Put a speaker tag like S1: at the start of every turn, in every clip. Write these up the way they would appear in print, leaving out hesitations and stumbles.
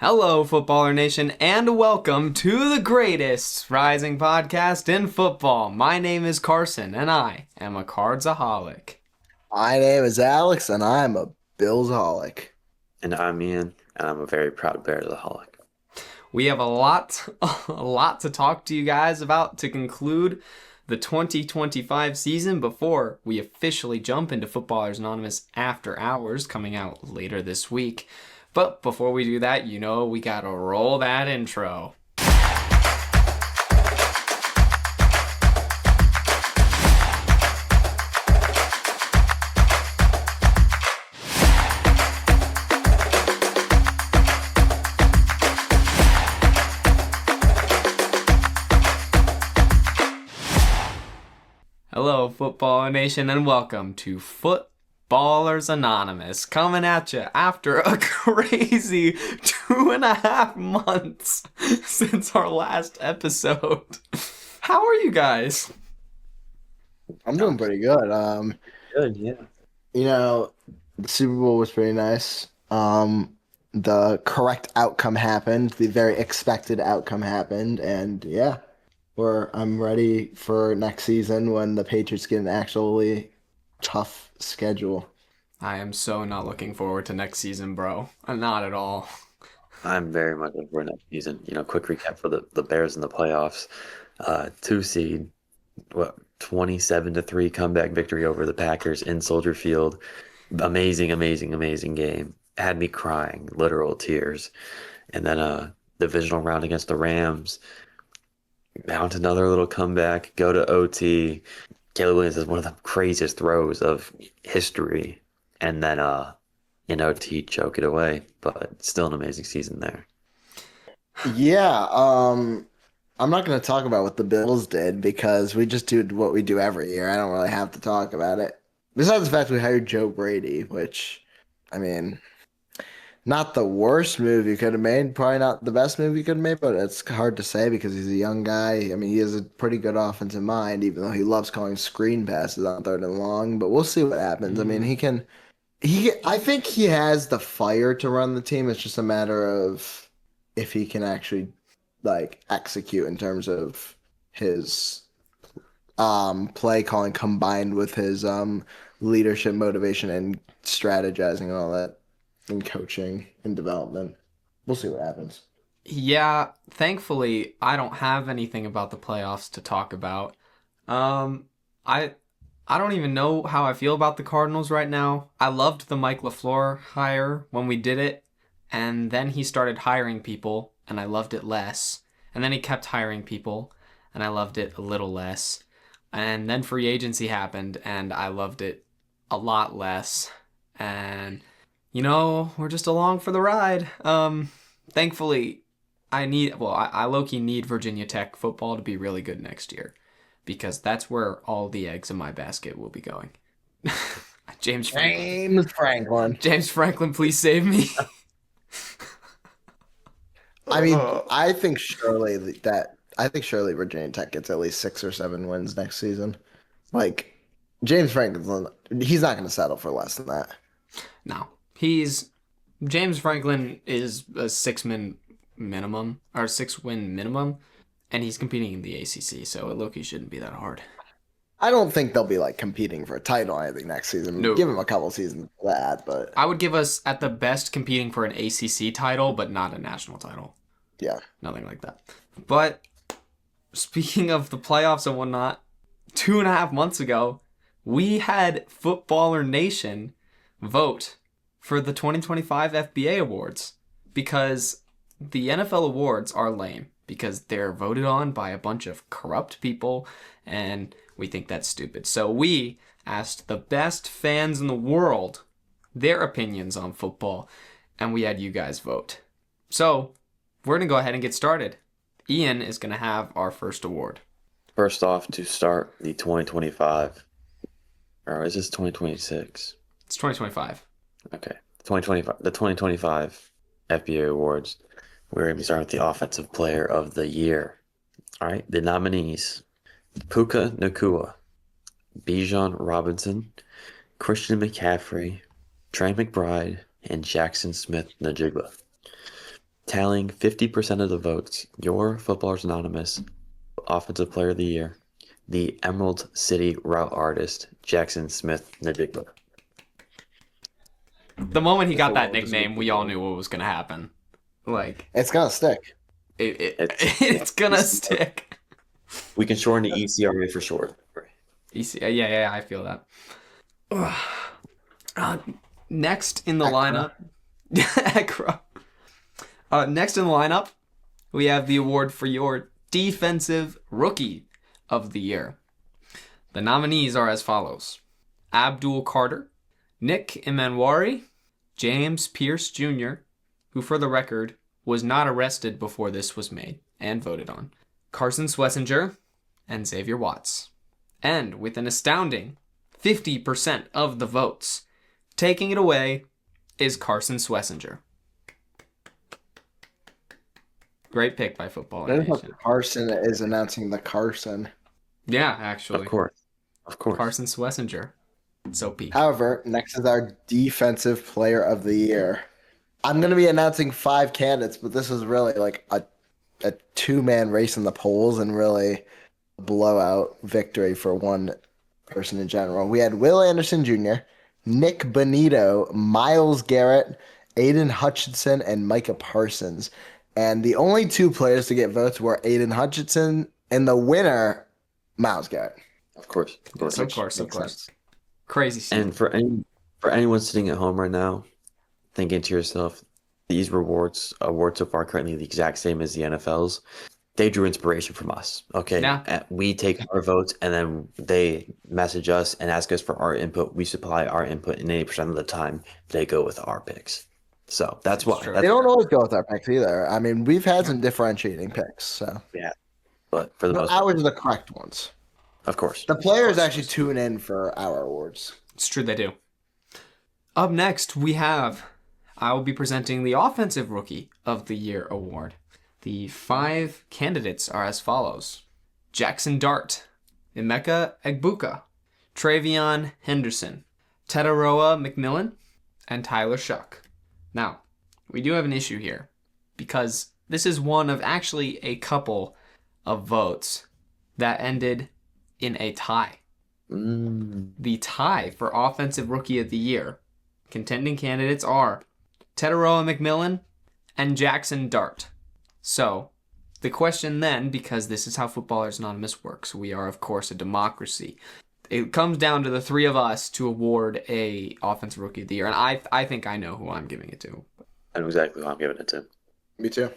S1: Hello, Footballer Nation, and welcome to the greatest rising podcast in football. My name is Carson, and I am a Cardsaholic.
S2: My name is Alex, and I'm a Billsaholic.
S3: And I'm Ian, and I'm a very proud Bearsaholic.
S1: We have a lot to talk to you guys about to conclude the 2025 season before we officially jump into Footballers Anonymous After Hours coming out later this week. But before we do that, we gotta roll that intro. Hello, Football Nation, and welcome to Footballers Anonymous, coming at you after a crazy 2.5 months since our last episode. How are you guys?
S2: I'm doing pretty good.
S3: Good, yeah.
S2: The Super Bowl was pretty nice. The correct outcome happened. The very expected outcome happened, and yeah, I'm ready for next season when the Patriots get an actually tough schedule.
S1: I am so not looking forward to next season, bro. I'm not at all.
S3: I'm very much looking for next season. Quick recap for the Bears in the playoffs. 2 seed, 27-3 comeback victory over the Packers in Soldier Field. Amazing, amazing, amazing game. Had me crying, literal tears. And then divisional round against the Rams. Mount another little comeback, go to OT. Caleb Williams is one of the craziest throws of history. And then in OT, choke it away. But still an amazing season there.
S2: Yeah, I'm not going to talk about what the Bills did because we just do what we do every year. I don't really have to talk about it. Besides the fact we hired Joe Brady, which, I mean, not the worst move you could have made, probably not the best move you could have made, but it's hard to say because he's a young guy. I mean, he has a pretty good offensive mind, even though he loves calling screen passes on third and long, but we'll see what happens. I mean, I think he has the fire to run the team. It's just a matter of if he can actually execute in terms of his play calling combined with his leadership, motivation, and strategizing and all that, and coaching and development. We'll see what happens.
S1: Yeah, thankfully, I don't have anything about the playoffs to talk about. I don't even know how I feel about the Cardinals right now. I loved the Mike LaFleur hire when we did it, and then he started hiring people, and I loved it less. And then he kept hiring people, and I loved it a little less. And then free agency happened, and I loved it a lot less. And, we're just along for the ride. Thankfully, I low-key need Virginia Tech football to be really good next year, because that's where all the eggs in my basket will be going. James
S2: Franklin.
S1: James Franklin, please save me.
S2: I mean, I think surely Virginia Tech gets at least 6 or 7 wins next season. Like, James Franklin, he's not going to settle for less than that.
S1: No, James Franklin is a 6-win minimum, and he's competing in the ACC, so it low-key shouldn't be that hard.
S2: I don't think they'll be competing for a title or anything next season.
S1: No.
S2: Give them a couple seasons for that, but
S1: I would give us at the best competing for an ACC title, but not a national title.
S2: Yeah,
S1: nothing like that. But speaking of the playoffs and whatnot, 2.5 months ago, we had Footballer Nation vote for the 2025 FBA Awards because the NFL awards are lame because they're voted on by a bunch of corrupt people, and we think that's stupid. So we asked the best fans in the world their opinions on football, and we had you guys vote. So we're going to go ahead and get started. Ian is going to have our first award.
S3: First off, to start the 2025, or is this 2026?
S1: It's 2025.
S3: Okay. The 2025 FBA Awards. We're going to be starting with the Offensive Player of the Year. All right. The nominees: Puka Nacua, Bijan Robinson, Christian McCaffrey, Trey McBride, and Jackson Smith-Njigba. tallying 50% of the votes, your Footballers Anonymous Offensive Player of the Year, the Emerald City Route Artist, Jackson Smith-Njigba.
S1: The moment he got that
S2: Just
S1: nickname, we all knew what was gonna happen. Like
S2: It's gonna stick.
S1: it's gonna stick.
S3: We can shorten the ECRA for short.
S1: Yeah, I feel that. Next in the lineup, next in the lineup, we have the award for your Defensive Rookie of the Year. The nominees are as follows: Abdul Carter, Nick Emanwari, James Pierce Jr., who for the record was not arrested before this was made and voted on, Carson Swessinger, and Xavier Watts. And with an astounding 50% of the votes, taking it away is Carson Swessinger. Great pick by Football Nation.
S2: Carson is announcing the Carson.
S1: Yeah, actually.
S3: Of course.
S1: Carson Swessinger. So peak.
S2: However, next is our Defensive Player of the Year. I'm going to be announcing 5 candidates, but this is really like a 2-man race in the polls and really a blowout victory for one person in general. We had Will Anderson Jr., Nick Bonito, Myles Garrett, Aiden Hutchinson, and Micah Parsons. And the only 2 players to get votes were Aiden Hutchinson and the winner, Myles Garrett.
S3: Of course.
S1: Of course. Crazy season.
S3: And for anyone sitting at home right now, thinking to yourself, these awards so far currently the exact same as the NFL's. They drew inspiration from us. Okay.
S1: Yeah.
S3: We take our votes and then they message us and ask us for our input. We supply our input, and 80% of the time they go with our picks. So that's why.
S2: They don't always go with our picks either. I mean, we've had some differentiating picks. So
S3: yeah, but for the most
S2: part, ours are the correct ones.
S3: Of course.
S2: The players actually tune in for our awards.
S1: It's true, they do. Up next, I will be presenting the Offensive Rookie of the Year award. The 5 candidates are as follows: Jackson Dart, Emeka Egbuka, Travion Henderson, Tetaroa McMillan, and Tyler Shuck. Now, we do have an issue here, because this is one of actually a couple of votes that ended in a tie. The tie for Offensive Rookie of the Year. Contending candidates are Tetaroa McMillan and Jackson Dart. So, the question then, because this is how Footballers Anonymous works, we are, of course, a democracy. It comes down to the 3 of us to award a Offensive Rookie of the Year, and I think I know who I'm giving it to.
S3: I know exactly who I'm giving it to.
S2: Me too.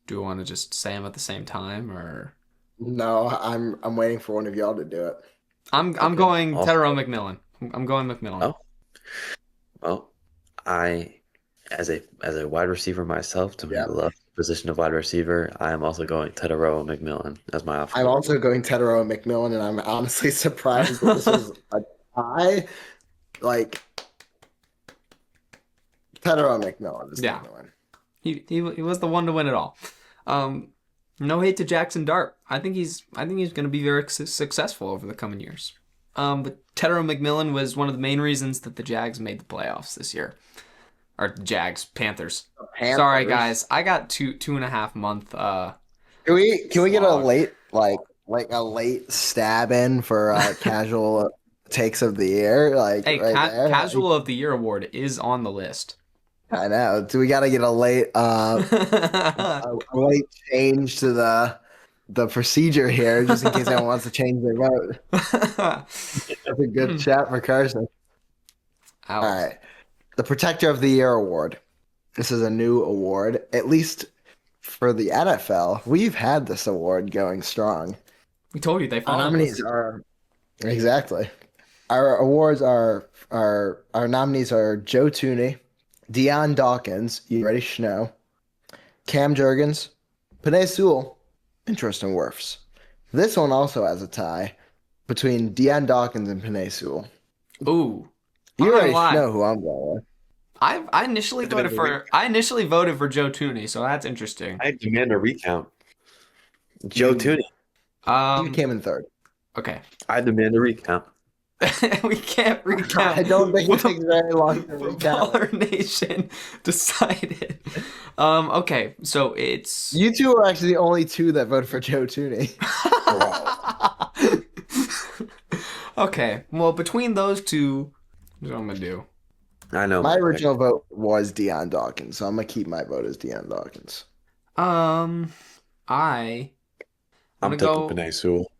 S1: Do we want to just say them at the same time, or?
S2: No, I'm waiting for one of y'all to do it.
S1: I'm going Tetaroa McMillan. I'm going McMillan.
S3: Oh. Well, I, as a wide receiver myself, to love the position of wide receiver, I am also going Tetaroa McMillan as my offense.
S2: I'm also going Tetaroa McMillan, and I'm honestly surprised that this was a tie. Like, Tetaroa McMillan is going to win.
S1: He was the one to win it all. No hate to Jackson Dart. I think he's going to be very successful over the coming years. But Tetaroa McMillan was one of the main reasons that the Jags made the playoffs this year. Or Panthers. Sorry guys, I got 2.5 month.
S2: Can we get a late like a late stab in for casual takes of the year? Like,
S1: hey,
S2: right
S1: casual of the year award is on the list.
S2: I know. Do we got to get a late a late change to the procedure here, just in case anyone wants to change their vote? That's a good chat for Carson. All right. The Protector of the Year award. This is a new award, at least for the NFL. We've had this award going strong.
S1: We told you they
S2: Our nominees are exactly. Our awards are our nominees are Joe Tooney, Deion Dawkins, you ready, Schno, Cam Jurgens, Penei Sewell, and Tristan Wirfs. This one also has a tie between Deion Dawkins and Penei Sewell.
S1: Ooh.
S2: You already know who I'm going with.
S1: I initially voted for Joe Tooney, so that's interesting.
S3: I demand a recount. Joe Tooney.
S2: He came in third.
S1: Okay.
S3: I demand a recount.
S1: We can't recap
S2: I don't think it
S1: what
S2: takes very long to recap.
S1: Footballer Nation decided. Okay, so it's
S2: You two are actually the only two that voted for Joe Tooney.
S1: Okay, well, between those two, here's what I'm gonna do.
S3: I know
S2: My
S3: my pick.
S2: original vote was Deion Dawkins, so I'm gonna keep my vote as Deion Dawkins.
S1: I I'm
S3: I'm
S1: gonna
S3: taking
S1: go.
S3: Panay Sewell.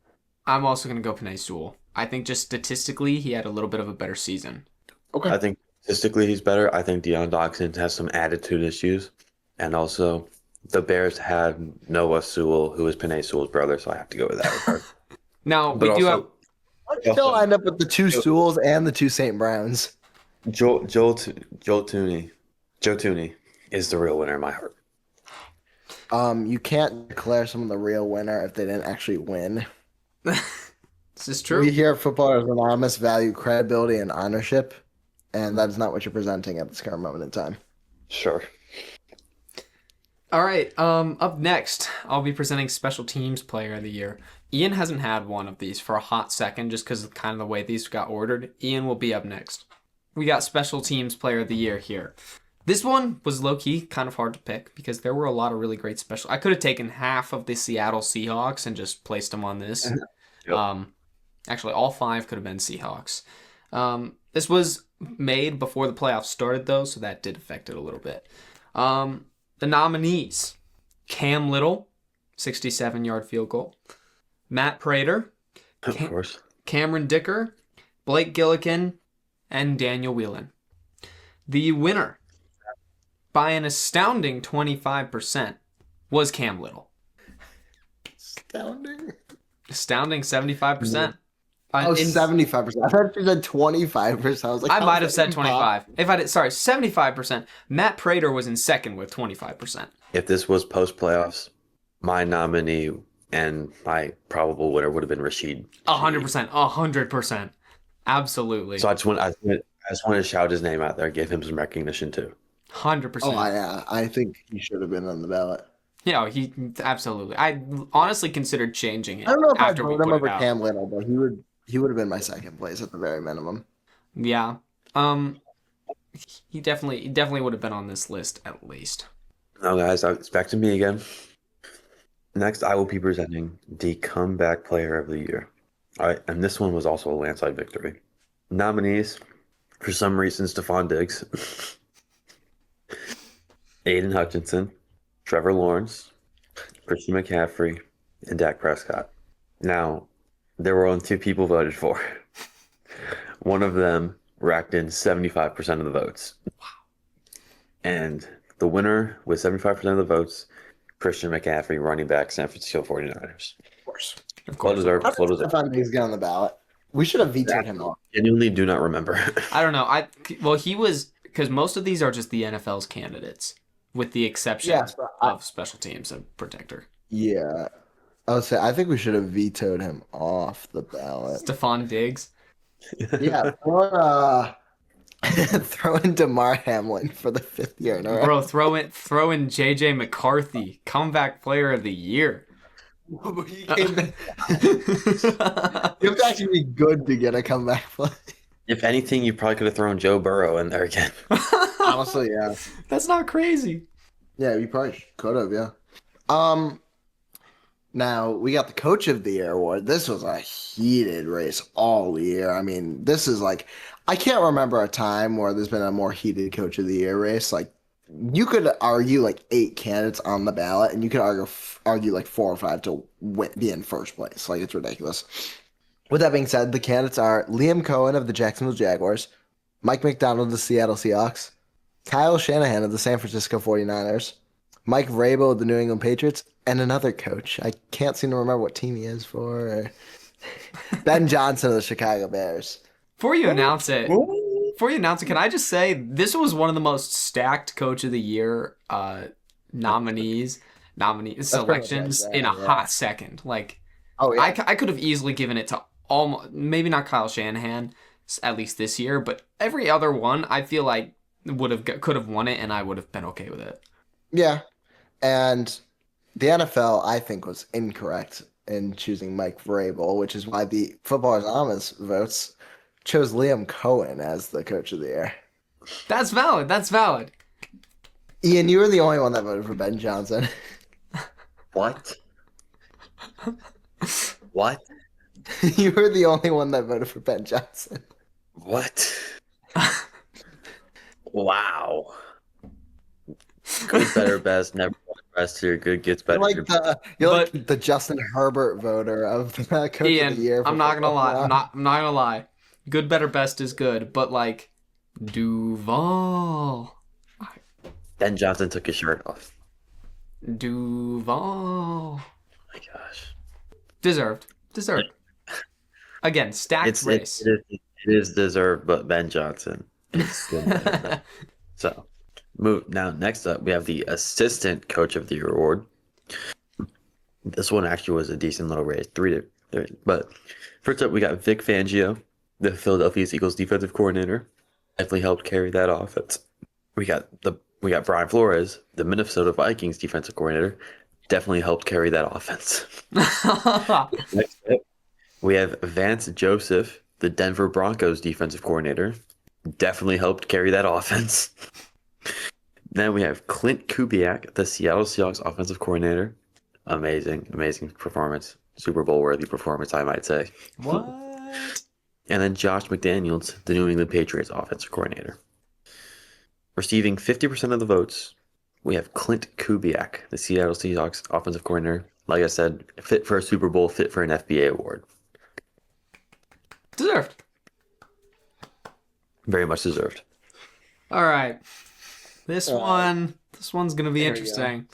S1: I'm also gonna go Panay Sewell. I think just statistically, he had a little bit of a better season.
S2: Okay.
S3: I think statistically he's better. I think Deion Dawkins has some attitude issues. And also, the Bears had Noah Sewell, who is Panay Sewell's brother, so I have to go with that regard.
S1: Now
S3: But
S1: we do have.
S3: also,
S2: Let's still end up with the two Sewells and the two St. Browns.
S3: Joel Tooney. Joe Tooney is the real winner in my heart.
S2: You can't declare someone the real winner if they didn't actually win.
S1: This is
S2: We
S1: true.
S2: here at Footballers Anonymous value credibility and ownership, and that is not what you're presenting at this current moment in time.
S3: Sure.
S1: All right. Up next, I'll be presenting Special Teams Player of the Year. Ian hasn't had one of these for a hot second, just because of kind of the way these got ordered. Ian will be up next. We got Special Teams Player of the Year here. This one was low-key kind of hard to pick because there were a lot of really great special. I could have taken half of the Seattle Seahawks and just placed them on this.
S3: Yep.
S1: Actually, all 5 could have been Seahawks. This was made before the playoffs started, though, so that did affect it a little bit. The nominees: Cam Little, 67-yard field goal; Matt Prater,
S3: Of course.
S1: Cameron Dicker, Blake Gillikin, and Daniel Whelan. The winner, by an astounding 25%, was Cam Little.
S2: Astounding.
S1: Astounding 75%.
S2: Oh, 75%. I thought you said 25%. I was like,
S1: I
S2: how
S1: might
S2: is
S1: have
S2: that
S1: said 25. If I did, sorry, 75%. Matt Prater was in second with 25%.
S3: If this was post playoffs, my nominee and my probable winner would have been Rashid.
S1: 100%. 100%. Absolutely.
S3: So I just want to shout his name out there, give him some recognition too.
S1: 100%.
S2: Oh, yeah. I think he should have been on the ballot.
S1: Yeah, he absolutely. I honestly considered changing it
S2: I don't know if I'd
S1: after we
S2: vote him
S1: put it
S2: over
S1: out.
S2: Cam Little, but he would have been my second place at the very minimum.
S1: Yeah. He definitely would have been on this list at least.
S3: Now, guys, it's back to me again. Next, I will be presenting the Comeback Player of the Year. All right, and this one was also a landslide victory. Nominees, for some reason, Stephon Diggs, Aiden Hutchinson, Trevor Lawrence, Christian McCaffrey, and Dak Prescott. Now, there were only 2 people voted for. One of them racked in 75% of the votes. Wow. And the winner with 75% of the votes, Christian McCaffrey, running back, San Francisco 49ers.
S2: Of course.
S3: Well deserved.
S2: How
S3: Well
S2: did
S3: deserved.
S2: Stephon Diggs get on the ballot? We should have vetoed him off.
S3: Genuinely do not remember.
S1: I don't know. Well, he was, because most of these are just the NFL's candidates, with the exception
S2: Yes, but
S1: of special teams and protector.
S2: Yeah. I would say I think we should have vetoed him off the ballot.
S1: Stephon Diggs.
S2: Yeah, throw in DeMar Hamlin for the 5th year in a row.
S1: Bro, throw in JJ McCarthy, comeback player of the year.
S2: He came back. You have to actually be good to get a comeback play.
S3: If anything, you probably could have thrown Joe Burrow in there again.
S2: Honestly, yeah.
S1: That's not crazy.
S2: Yeah, you probably could have, yeah. Now we got the Coach of the Year award. This was a heated race all year. I mean, this is like I can't remember a time where there's been a more heated Coach of the Year race. Like you could argue like 8 candidates on the ballot, and you could argue like 4 or 5 to be in first place. Like it's ridiculous. With that being said, the candidates are Liam Cohen of the Jacksonville Jaguars, Mike McDonald of the Seattle Seahawks, Kyle Shanahan of the San Francisco 49ers, Mike Vrabel of the New England Patriots, and another coach. I can't seem to remember what team he is for. Ben Johnson of the Chicago Bears.
S1: Before you announce it, can I just say this was one of the most stacked Coach of the Year selections in a hot second. Like,
S2: Oh yeah,
S1: I could have easily given it to almost, maybe not Kyle Shanahan, at least this year, but every other one I feel like could have won it, and I would have been okay with it.
S2: yeah. And the NFL, I think, was incorrect in choosing Mike Vrabel, which is why the Footballers Anonymous votes chose Liam Cohen as the coach of the year.
S1: That's valid. That's valid.
S2: Ian, you were the only one that voted for Ben Johnson.
S3: What? What?
S2: You were the only one that voted for Ben Johnson.
S3: What? Wow. Good, better, best, never best here. Good gets better.
S2: You're like the Justin Herbert voter of the coach
S1: Ian,
S2: of the year.
S1: I'm not gonna lie. I'm not gonna lie. Good, better, best is good, but like Duval.
S3: Ben Johnson took his shirt off.
S1: Duval.
S3: Oh my gosh.
S1: Deserved. Again, stacked race.
S3: It is deserved, but Ben Johnson. So, next up, we have the Assistant Coach of the Year award. This one actually was a decent little race, three. But first up, we got Vic Fangio, the Philadelphia Eagles defensive coordinator. Definitely helped carry that offense. We got Brian Flores, the Minnesota Vikings defensive coordinator. Definitely helped carry that offense. Next up, we have Vance Joseph, the Denver Broncos defensive coordinator. Definitely helped carry that offense. Then we have Clint Kubiak, the Seattle Seahawks offensive coordinator. Amazing performance. Super Bowl worthy performance, I might say.
S1: What?
S3: And then Josh McDaniels, the New England Patriots offensive coordinator. Receiving 50% of the votes, we have Clint Kubiak, the Seattle Seahawks offensive coordinator. Like I said, fit for a Super Bowl, fit for an FBA award.
S1: Deserved.
S3: Very much deserved.
S1: All right. This one's going to be interesting.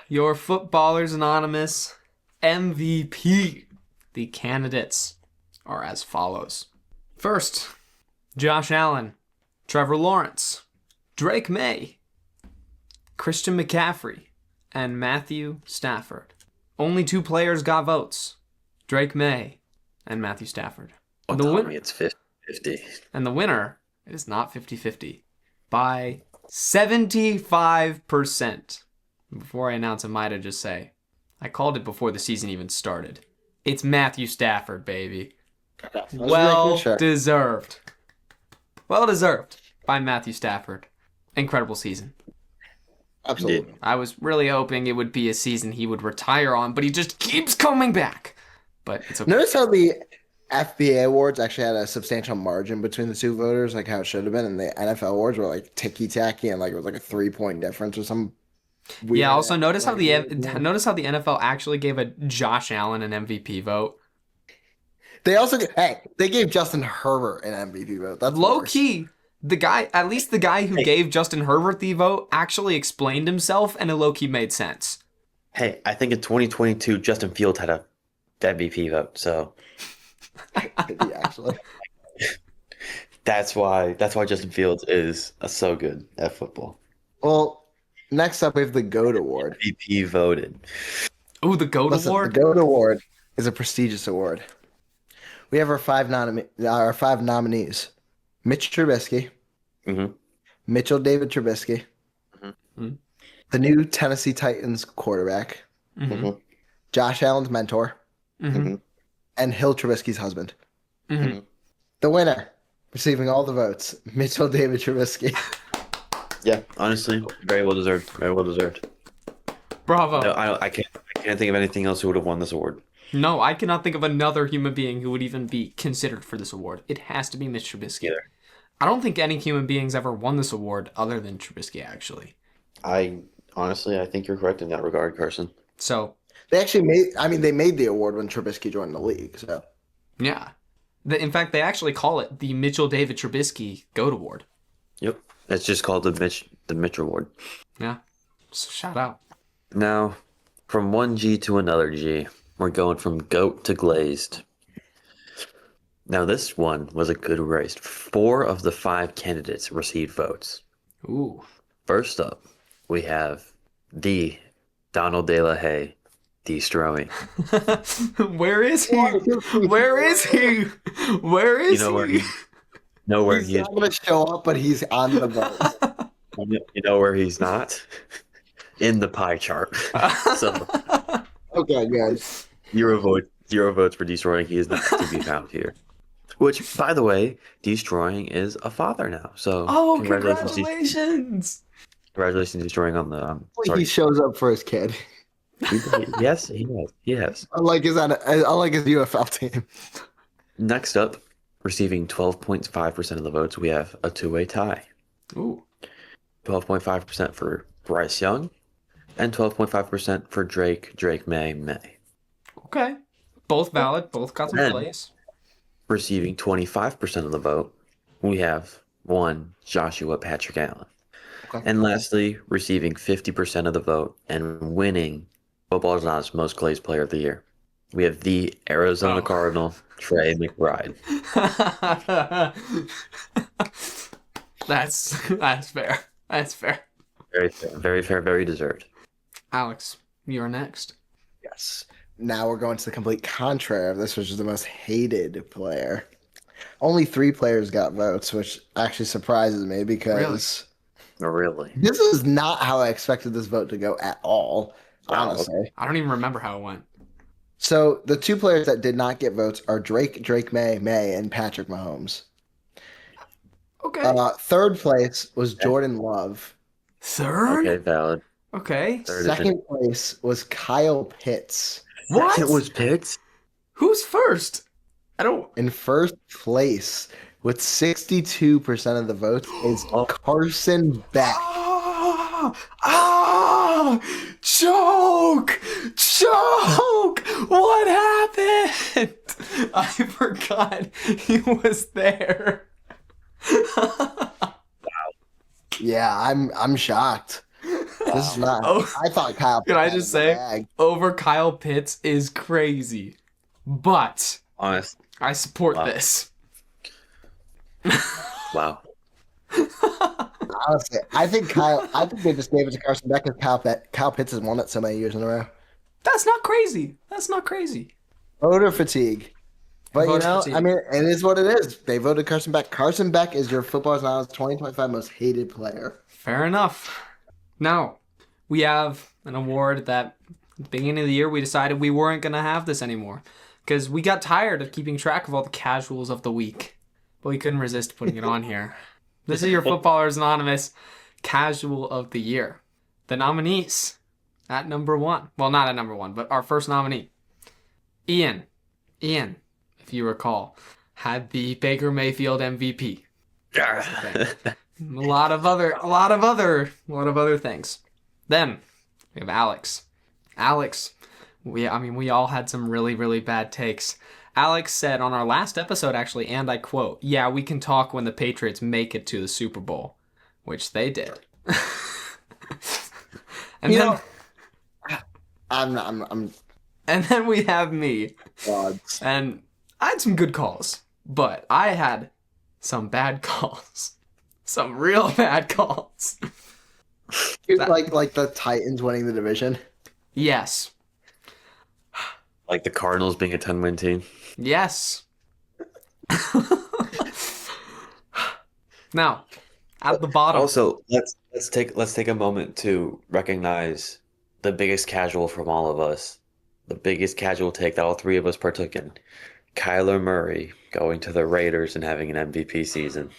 S1: Your Footballers Anonymous MVP. The candidates are as follows. First, Josh Allen, Trevor Lawrence, Drake May, Christian McCaffrey, and Matthew Stafford. Only 2 players got votes. Drake May and Matthew Stafford.
S3: It's 50-50.
S1: And the winner, it is not 50-50, by 75%. Before I announce it, might I just say, I called it before the season even started. It's Matthew Stafford, baby. Well deserved. Well deserved by Matthew Stafford. Incredible season.
S2: Absolutely.
S1: I was really hoping it would be a season he would retire on, but he just keeps coming back. But it's okay.
S2: Notice how the FBA awards actually had a substantial margin between the 2 voters, like how it should have been, and the NFL awards were like ticky-tacky and like it was like a 3-point difference or some weird.
S1: Yeah, also notice how the NFL actually gave a Josh Allen an MVP vote.
S2: They gave Justin Herbert an MVP vote. That's
S1: low
S2: worse.
S1: key. The guy who gave Justin Herbert the vote actually explained himself, and it low key made sense.
S3: Hey, I think in 2022 Justin Fields had a MVP vote, so
S2: actually.
S3: That's why Justin Fields is so good at football.
S2: Well, next up we have the GOAT Award.
S3: MVP voted.
S1: Oh, the GOAT Award?
S2: The GOAT Award is a prestigious award. We have our 5 nominees. Mitch Trubisky.
S3: Mm-hmm.
S2: Mitchell David Trubisky.
S1: Mm-hmm.
S2: The new Tennessee Titans quarterback.
S1: Mm-hmm.
S2: Josh Allen's mentor.
S1: Mm-hmm.
S2: And Hill Trubisky's husband.
S1: Mm-hmm.
S2: The winner, receiving all the votes, Mitchell David Trubisky.
S3: Yeah, honestly, very well deserved. Very well deserved.
S1: Bravo.
S3: No, I can't think of anything else who would have won this award.
S1: No, I cannot think of another human being who would even be considered for this award. It has to be Mitch Trubisky.
S3: Yeah.
S1: I don't think any human beings ever won this award other than Trubisky, actually.
S3: I think you're correct in that regard, Carson.
S1: So
S2: they actually made the award when Trubisky joined the league. So
S1: yeah, in fact, they actually call it the Mitchell David Trubisky GOAT Award.
S3: Yep, it's just called the Mitch Award.
S1: Yeah, so shout out.
S3: Now, from one G to another G. We're going from goat to glazed. Now, this one was a good race. 4 of the 5 candidates received votes.
S1: Ooh.
S3: First up, we have the Donald De La Haye, D. Stromy.
S1: Where is he? Where is he? Where is he?
S2: He's not going to show up, but he's on the vote.
S3: You know where he's not? In the pie chart. So,
S2: okay, guys.
S3: 0 votes for D. Stromy. He is not to be found here. Which, by the way, Destroying is a father now. So
S1: Oh,
S3: congratulations,
S1: congratulations!
S3: congratulations, Destroying on the.
S2: He
S3: Sorry.
S2: shows up for his kid.
S3: Yes, he has. He has.
S2: Unlike his UFL team.
S3: Next up, receiving 12.5% of the votes, we have a two-way tie.
S1: Ooh.
S3: 12.5% for Bryce Young, and 12.5% for Drake May.
S1: Okay. Both valid. Both got some
S3: Then-
S1: plays.
S3: Receiving 25% of the vote, we have one Joshua Patrick Allen.
S2: Okay.
S3: And lastly, receiving 50% of the vote and winning Football is Not's most glazed player of the year, we have the Arizona Cardinal, Trey McBride.
S1: That's fair. That's fair.
S3: Very fair, very fair, very deserved.
S1: Alex, you're next.
S2: Yes. Now we're going to the complete contrary of this, which is the most hated player. Only 3 players got votes, which actually surprises me because
S3: Really?
S2: this is not how I expected this vote to go at all, honestly.
S1: I don't even remember how it went.
S2: So the 2 players that did not get votes are Drake May, and Patrick Mahomes.
S1: Okay.
S2: Third place was Jordan Love.
S1: Third?
S3: Okay, valid.
S1: Okay.
S3: Third
S2: Second place was Kyle Pitts.
S1: What?
S3: It was Pitts?
S1: Who's first? I don't.
S2: In first place with 62% of the votes is Carson Beck.
S1: Choke! What happened? I forgot he was there.
S2: Yeah, I'm shocked. This is not.
S1: Oh,
S2: I thought Kyle.
S1: can I
S2: Pitts
S1: just
S2: had it in
S1: say,
S2: the bag.
S1: over Kyle Pitts is crazy, but
S3: Honest.
S1: I support
S3: Wow.
S1: this.
S3: Wow.
S2: Honestly, I think they just gave it to Carson Beck because Kyle Pitts has won it so many years in a row.
S1: That's not crazy. That's not crazy.
S2: Voter fatigue. But
S1: Voter fatigue.
S2: I mean, it is what it is. They voted Carson Beck. Carson Beck is your Football Knowledge 2025 most hated player.
S1: Fair enough. Now, we have an award that at the beginning of the year we decided we weren't going to have this anymore because we got tired of keeping track of all the casuals of the week. But we couldn't resist putting it on here. This is your Footballers Anonymous Casual of the Year. The nominees at number 1. Well, not at number 1, but our first nominee. Ian, if you recall, had the Baker Mayfield MVP. A lot of other things. Then we have Alex. We all had some really, really bad takes. Alex said on our last episode, actually, and I quote, "Yeah, we can talk when the Patriots make it to the Super Bowl," which they did. And
S2: I'm
S1: then we have me,
S2: gods.
S1: and I had some good calls, but I had some bad calls, some real bad calls.
S2: Like the Titans winning the division.
S1: Yes.
S3: Like the Cardinals being a 10-win team.
S1: Yes. Now, at the bottom.
S3: Also, let's take a moment to recognize the biggest casual from all of us. The biggest casual take that all 3 of us partook in. Kyler Murray going to the Raiders and having an MVP season.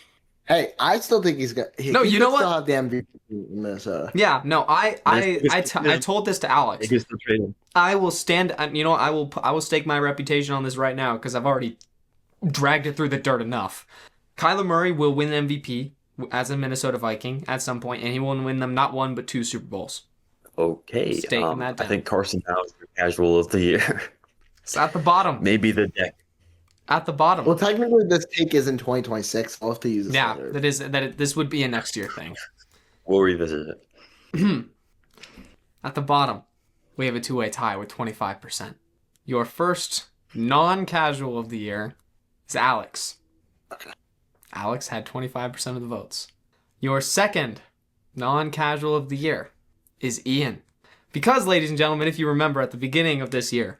S2: Hey, I still think he's got.
S1: No, you know what?
S2: Still have the MVP in Minnesota.
S1: Yeah, no, I told this to Alex.
S3: Biggest trade.
S1: I will stand. You know, I will stake my reputation on this right now because I've already dragged it through the dirt enough. Kyler Murray will win MVP as a Minnesota Viking at some point, and he will win them not 1 but 2 Super Bowls.
S3: Okay,
S1: Staking that down.
S3: I think Carson now is the casual of the year.
S1: It's at the bottom.
S3: Maybe the deck.
S1: At the bottom.
S2: Well, technically, this take is in 2026. I'll have to use this.
S1: Yeah,
S2: later.
S1: this would be a next year thing.
S3: We'll revisit it.
S1: At the bottom, we have a 2-way tie with 25%. Your first non-casual of the year is Alex. Alex had 25% of the votes. Your second non-casual of the year is Ian. Because, ladies and gentlemen, if you remember at the beginning of this year,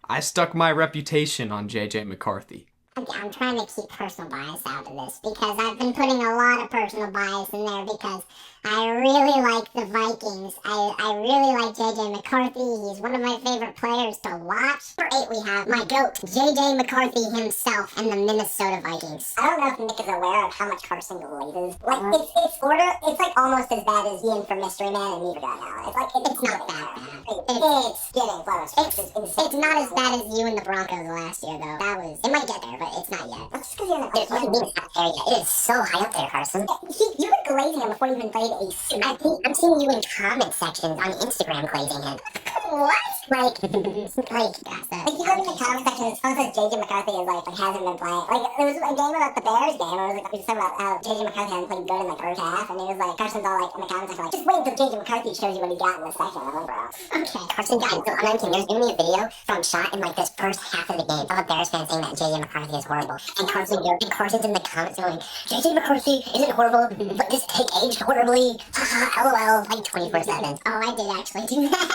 S1: I stuck my reputation on JJ McCarthy.
S4: I'm trying to keep personal bias out of this because I've been putting a lot of personal bias in there because I really like the Vikings. I really like JJ McCarthy. He's one of my favorite players to watch. For 8, we have my GOAT, JJ McCarthy himself and the Minnesota Vikings. I don't know if Nick is aware of how much Carson related. Like, it's like almost as bad as being for Mystery Man and Neither Got Now. It's like, it's not that bad. It's getting close. It's not as bad as you and the Broncos last year, though. It might get there, but it's not yet. That's just because you're in the It's not there yet. It is so high up there, Carson. You were glazing him before you even played a suit. I'm seeing you in comment sections on Instagram glazing him. What? Like, you go to the comment section, someone says JJ McCarthy is hasn't been playing. Like, there was a game about the Bears game, where it was we were talking about how JJ McCarthy hadn't played good in the first half, and it was Carson's all in the comment section, just wait until JJ McCarthy shows you what he got in the second. I'm like, bro. Okay, Carson, guys, so I'm there's gonna be a video from shot in this first half of the game of a Bears fan saying that JJ McCarthy is horrible, and Carson's in the comments going, JJ McCarthy isn't horrible, but this take aged horribly, LOL, 24/7. Oh, I did actually do that.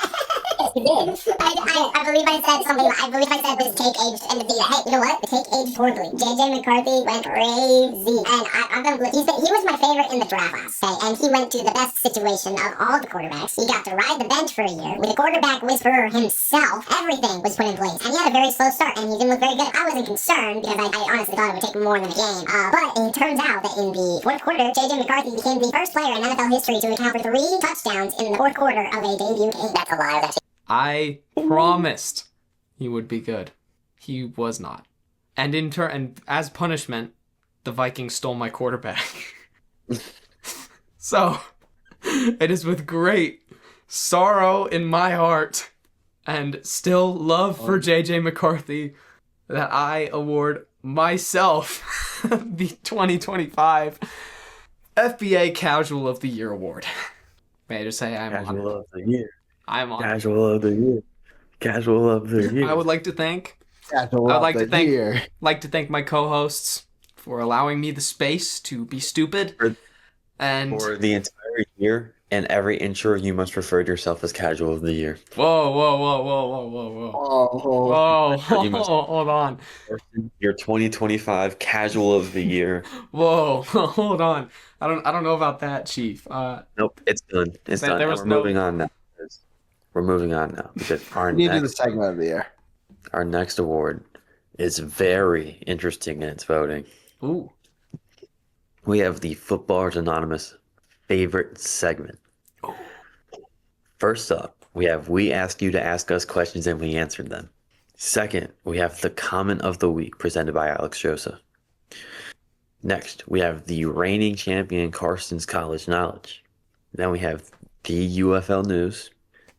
S4: Yes, you did. I believe I said something. I believe I said this take aged in the video. Hey, you know what? The take aged horribly. JJ McCarthy went crazy, and he was my favorite in the draft class. Okay, and he went to the best situation of all the quarterbacks. He got to ride the bench for a year with a quarterback whisperer himself. Everything was put in place, and he had a very slow start, and he didn't look very good. I wasn't concerned because I honestly thought it would take more than a game. But it turns out that in the fourth quarter, JJ McCarthy became the first player in NFL history to account for 3 touchdowns in the fourth quarter of a debut game. That's a lie.
S1: I promised he would be good. He was not. And and as punishment, the Vikings stole my quarterback. So, it is with great sorrow in my heart and still love for JJ McCarthy that I award myself the 2025 FBA Casual of the Year award. May I just say I'm
S3: Casual
S1: honored.
S3: of the year.
S1: I'm honored.
S3: Casual of the year. Casual of the year.
S1: I would like to thank
S2: Casual
S1: I'd
S2: of
S1: like
S2: the
S1: to thank
S2: year.
S1: like to thank my co-hosts for allowing me the space to be stupid. And
S3: For the entire year and every intro, you must refer to yourself as Casual of the Year.
S1: whoa, whoa, whoa, whoa, whoa, whoa, whoa.
S2: Oh,
S1: Whoa, hold on.
S3: Your 2025 Casual of the Year.
S1: Whoa, hold on. I don't know about that, Chief.
S3: Nope, it's done. It's done.
S1: There
S3: And
S1: was
S3: we're
S1: no-
S3: moving on now. We're moving on now because
S2: we need to do the segment of the year.
S3: our next award is very interesting in its voting.
S1: Ooh.
S3: We have the Footballers Anonymous favorite segment. First up, we asked you to ask us questions and we answered them. Second, we have the comment of the week presented by Alex Joseph. Next, we have the reigning champion Carson's college knowledge. Then we have the UFL news.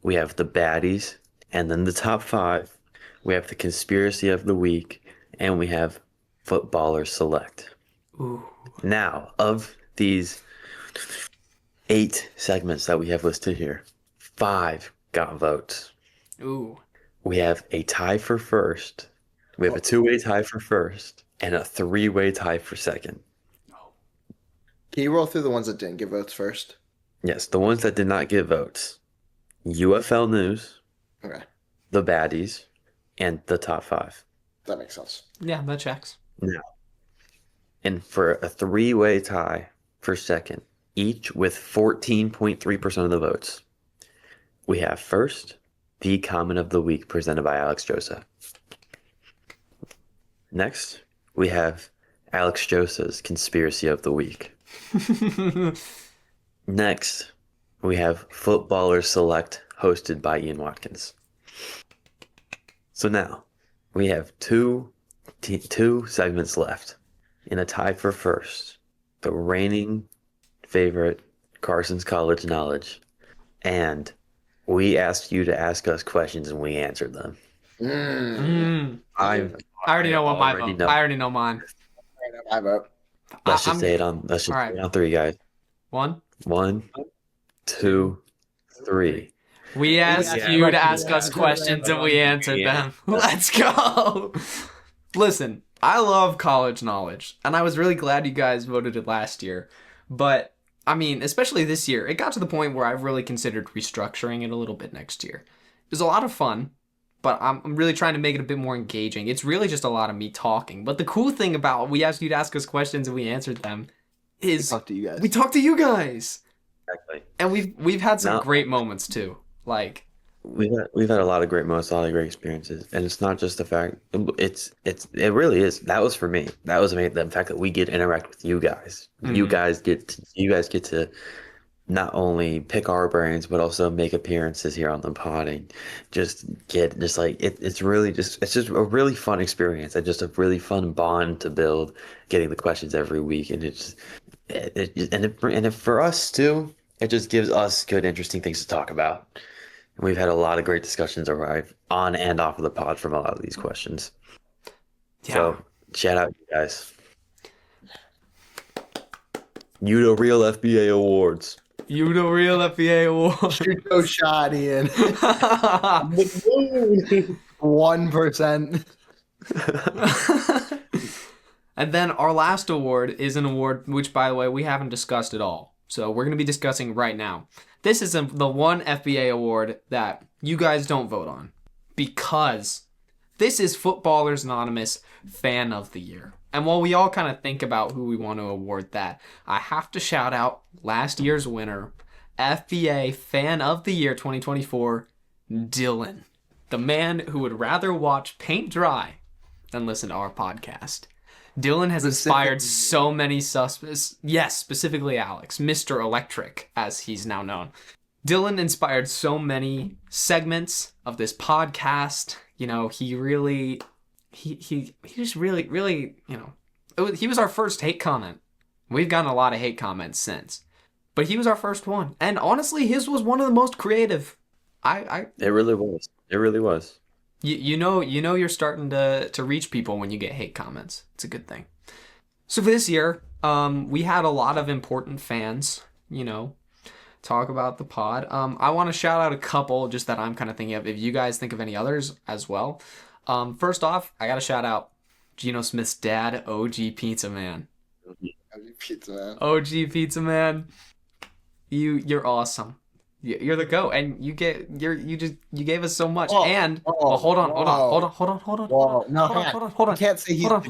S3: We have the baddies, and then the top 5. We have the conspiracy of the week, and we have footballers select.
S1: Ooh.
S3: Now, of these 8 segments that we have listed here, 5 got votes.
S1: Ooh.
S3: We have a tie for first. We have a 2-way tie for first and a 3-way tie for second.
S2: Can you roll through the ones that didn't get votes first?
S3: Yes, the ones that did not get votes. UFL news,
S2: Okay,
S3: the baddies, and the top 5.
S2: that makes sense.
S1: Yeah, that checks.
S3: And for a 3-way tie for second, each with 14.3% of the votes, we have first, the comment of the week presented by Alex Joseph. Next, we have Alex Joseph's conspiracy of the week. Next, we have Footballers Select, hosted by Ian Watkins. So now, we have two segments left. In a tie for first, the reigning favorite, Carson's college knowledge, and we asked you to ask us questions and we answered them.
S1: I already know what my vote. I already know mine.
S2: I vote.
S3: Let's just say it on 3, guys.
S1: 1.
S3: 1, 2, 3.
S1: We asked you to ask us questions and we answered them. Let's go. Listen, I love college knowledge, and I was really glad you guys voted it last year. But, I mean, especially this year, it got to the point where I've really considered restructuring it a little bit next year. It was a lot of fun, but I'm really trying to make it a bit more engaging. It's really just a lot of me talking. But the cool thing about we asked you to ask us questions and we answered them is
S2: Talk to you guys.
S1: we talked to you guys.
S3: Exactly.
S1: And we've had some
S3: No.
S1: great moments too. Like
S3: We've had a lot of great moments, a lot of great experiences, and it's not just the fact. It really is. That was for me. That was me. The fact that we get to interact with you guys. You guys get to not only pick our brains, but also make appearances here on the pod and just like it's really just it's just a really fun experience and just a really fun bond to build. Getting the questions every week, and for us too, it just gives us good, interesting things to talk about. And we've had a lot of great discussions arrive on and off of the pod from a lot of these questions.
S1: yeah.
S3: So shout out you guys. You the real FBA Awards.
S1: You the real FBA Award.
S2: Shoot no shot, Ian. 1%.
S1: And then our last award is an award which, by the way, we haven't discussed at all. So we're going to be discussing right now. This is the one FBA award that you guys don't vote on because this is Footballers Anonymous Fan of the Year. And while we all kind of think about who we want to award that, I have to shout out last year's winner, FBA Fan of the Year 2024, Dylan. The man who would rather watch paint dry than listen to our podcast. Dylan has inspired so many suspects. Yes, specifically Alex, Mr. Electric, as he's now known. Dylan inspired so many segments of this podcast. You know, he just really, you know, he was our first hate comment. We've gotten a lot of hate comments since, but he was our first one. And honestly, his was one of the most creative.
S3: It really was. It really was.
S1: You know you're starting to reach people when you get hate comments. It's a good thing. So for this year, we had a lot of important fans, you know, talk about the pod. I want to shout out a couple just that I'm kind of thinking of. If you guys think of any others as well. First off, I got to shout out Geno Smith's dad, OG Pizza Man.
S2: Pizza Man.
S1: OG Pizza Man. You're awesome. You're the GOAT, and you gave us so much.
S2: Whoa,
S1: and
S2: whoa,
S1: hold on.
S2: Whoa, no,
S1: Hold on.
S2: you can't say he's
S1: Hold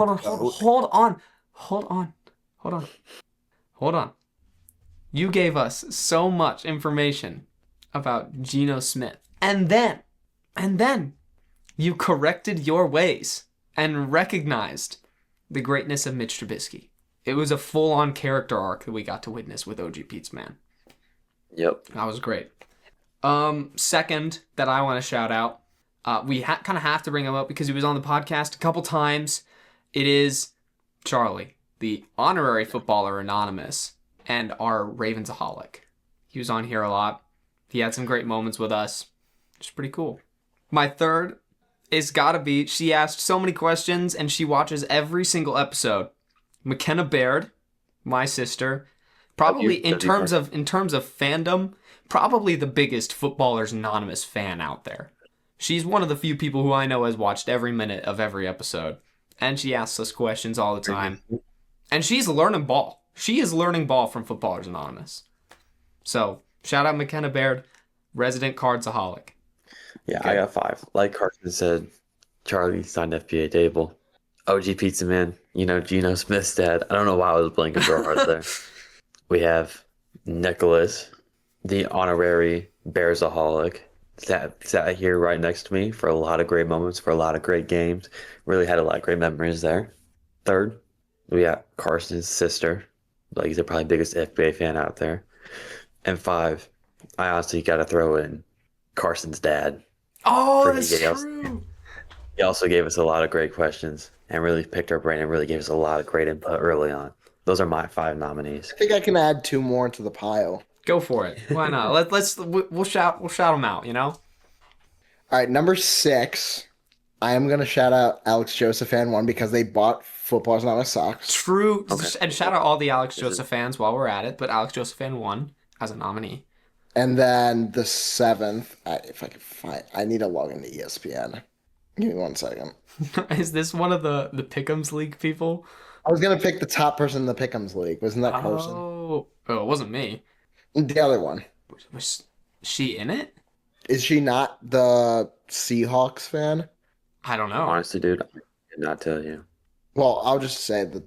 S1: on. You gave us so much information about Geno Smith, and then you corrected your ways and recognized the greatness of Mitch Trubisky. It was a full-on character arc that we got to witness with OG Pizza Man.
S3: Yep.
S1: That was great. Second that I want to shout out, we kind of have to bring him up because he was on the podcast a couple times. It is Charlie, the honorary footballer anonymous and our Ravensaholic. He was on here a lot. He had some great moments with us. It's pretty cool. My third is gotta be, she asked so many questions and she watches every single episode. McKenna Baird, my sister. Probably in terms of fandom, probably the biggest Footballers Anonymous fan out there. She's one of the few people who I know has watched every minute of every episode, and she asks us questions all the time. And she's learning ball. She is learning ball from Footballers Anonymous. So shout out McKenna Baird, resident Cardsaholic.
S3: Yeah, okay. I got 5. Like Carson said, Charlie signed FBA table. OG Pizza Man, you know, Geno Smith's dad. I don't know why I was blanking so hard there. We have Nicholas, the honorary Bearsaholic, sat here right next to me for a lot of great moments, for a lot of great games. Really had a lot of great memories there. Third, we got Carson's sister. Like, he's the probably biggest FBA fan out there. And 5, I honestly got to throw in Carson's dad.
S1: Oh, that's true.
S3: He also gave us a lot of great questions and really picked our brain and really gave us a lot of great input early on. Those are my 5 nominees.
S2: I think I can add 2 more to the pile.
S1: Go for it. Why not? We'll shout them out, you know?
S2: All right, number 6. I am gonna shout out Alex Joseph fan 1 because they bought Footballers Anonymous socks.
S1: True. Okay. And shout out all the Alex Joseph fans while we're at it, but Alex Joseph fan 1 as a nominee.
S2: And then the 7th, if I can find, I need to log into ESPN. Give me 1 second.
S1: Is this one of the Pick'ems League people?
S2: I was going to pick the top person in the Pick'ems League. Wasn't that Carson?
S1: Oh, it wasn't me.
S2: The other one.
S1: Was she in it?
S2: Is she not the Seahawks fan.
S1: I don't know.
S3: Honestly, dude, I did not tell you.
S2: Well, I'll just say the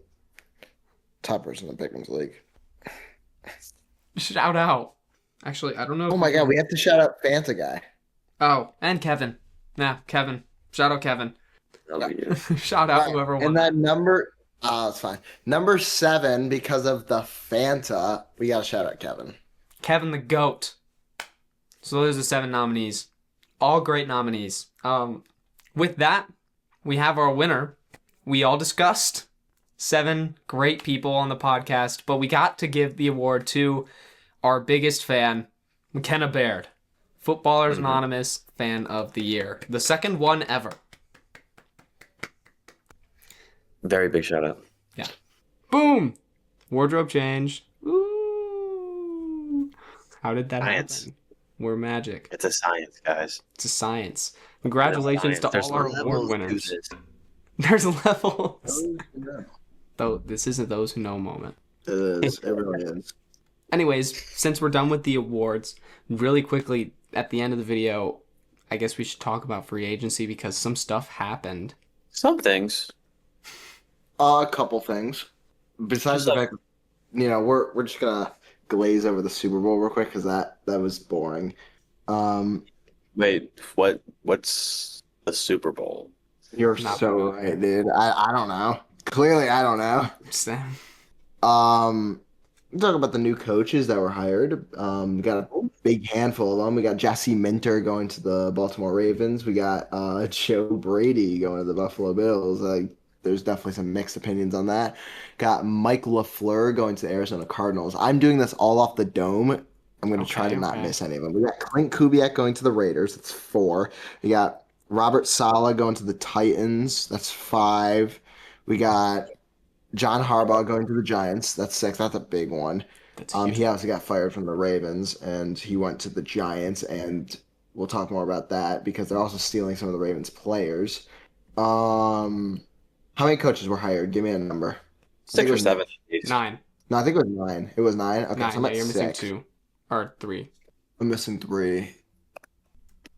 S2: top person in the Pick'ems League.
S1: Shout out. Actually, I don't know.
S2: Oh my God, we have to shout out Fanta Guy.
S1: Oh, and Kevin. Yeah, Kevin. Shout out Kevin.
S3: That'll be you.
S1: Shout out
S2: Right.
S1: whoever won.
S2: And then it's fine. Number 7, because of the Fanta, we got to shout out Kevin.
S1: Kevin the GOAT. So those are 7 nominees. All great nominees. With that, we have our winner. We all discussed 7 great people on the podcast, but we got to give the award to our biggest fan, McKenna Baird. Footballers Anonymous Fan of the Year. The second one ever.
S3: Very big shout out.
S1: Yeah. Boom! Wardrobe change. Ooh. How did that
S3: Science.
S1: happen? We're magic.
S3: It's a science, guys.
S1: It's a science. Congratulations to
S3: There's
S1: all our
S3: levels
S1: award
S3: to
S1: winners.
S3: this.
S1: There's levels.
S2: Yeah.
S1: Though this isn't those who know moment.
S2: It is. It really is.
S1: Anyways, since we're done with the awards, really quickly at the end of the video, I guess we should talk about free agency because some stuff happened.
S3: Some things.
S2: A couple things. Besides the fact, we're just gonna glaze over the Super Bowl real quick because that was boring.
S3: Wait, what's the Super Bowl?
S2: You're
S1: Not
S2: so
S1: really.
S2: right, dude. I don't know. Clearly, I don't know.
S1: Sam.
S2: Talk about the new coaches that were hired. We got a big handful of them. We got Jesse Minter going to the Baltimore Ravens. We got Joe Brady going to the Buffalo Bills. There's definitely some mixed opinions on that. Got Mike LaFleur going to the Arizona Cardinals. I'm doing this all off the dome. I'm going to try to not miss any of them. We got Clint Kubiak going to the Raiders. That's 4. We got Robert Saleh going to the Titans. That's 5. We got John Harbaugh going to the Giants. That's 6. That's a big one.
S1: That's
S2: He obviously got fired from the Ravens, and he went to the Giants, and we'll talk more about that because they're also stealing some of the Ravens players. How many coaches were hired? Give me a number.
S3: 6 or 7.
S1: 9.
S2: No, I think it was 9. It was 9? Okay,
S1: 9.
S2: so I'm
S1: Yeah,
S2: at
S1: you're missing
S2: 6.
S1: 2. Or 3.
S2: I'm missing 3.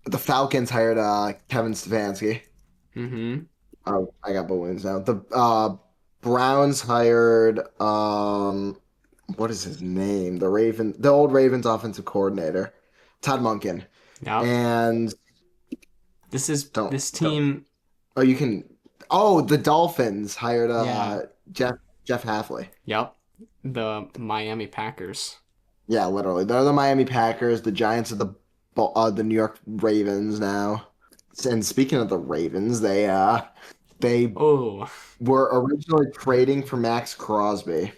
S2: The Falcons hired Kevin Stefanski.
S1: Mm-hmm.
S2: Oh, I got balloons now. The Browns hired what is his name? The old Ravens offensive coordinator, Todd Monken.
S1: Yeah.
S2: And
S1: This team.
S2: The Dolphins hired
S1: Yeah.
S2: Jeff Halfley.
S1: Yep. The Miami Packers.
S2: Yeah, literally. They're the Miami Packers. The Giants are the New York Ravens now. And speaking of the Ravens, they
S1: Oh.
S2: were originally trading for Max Crosby,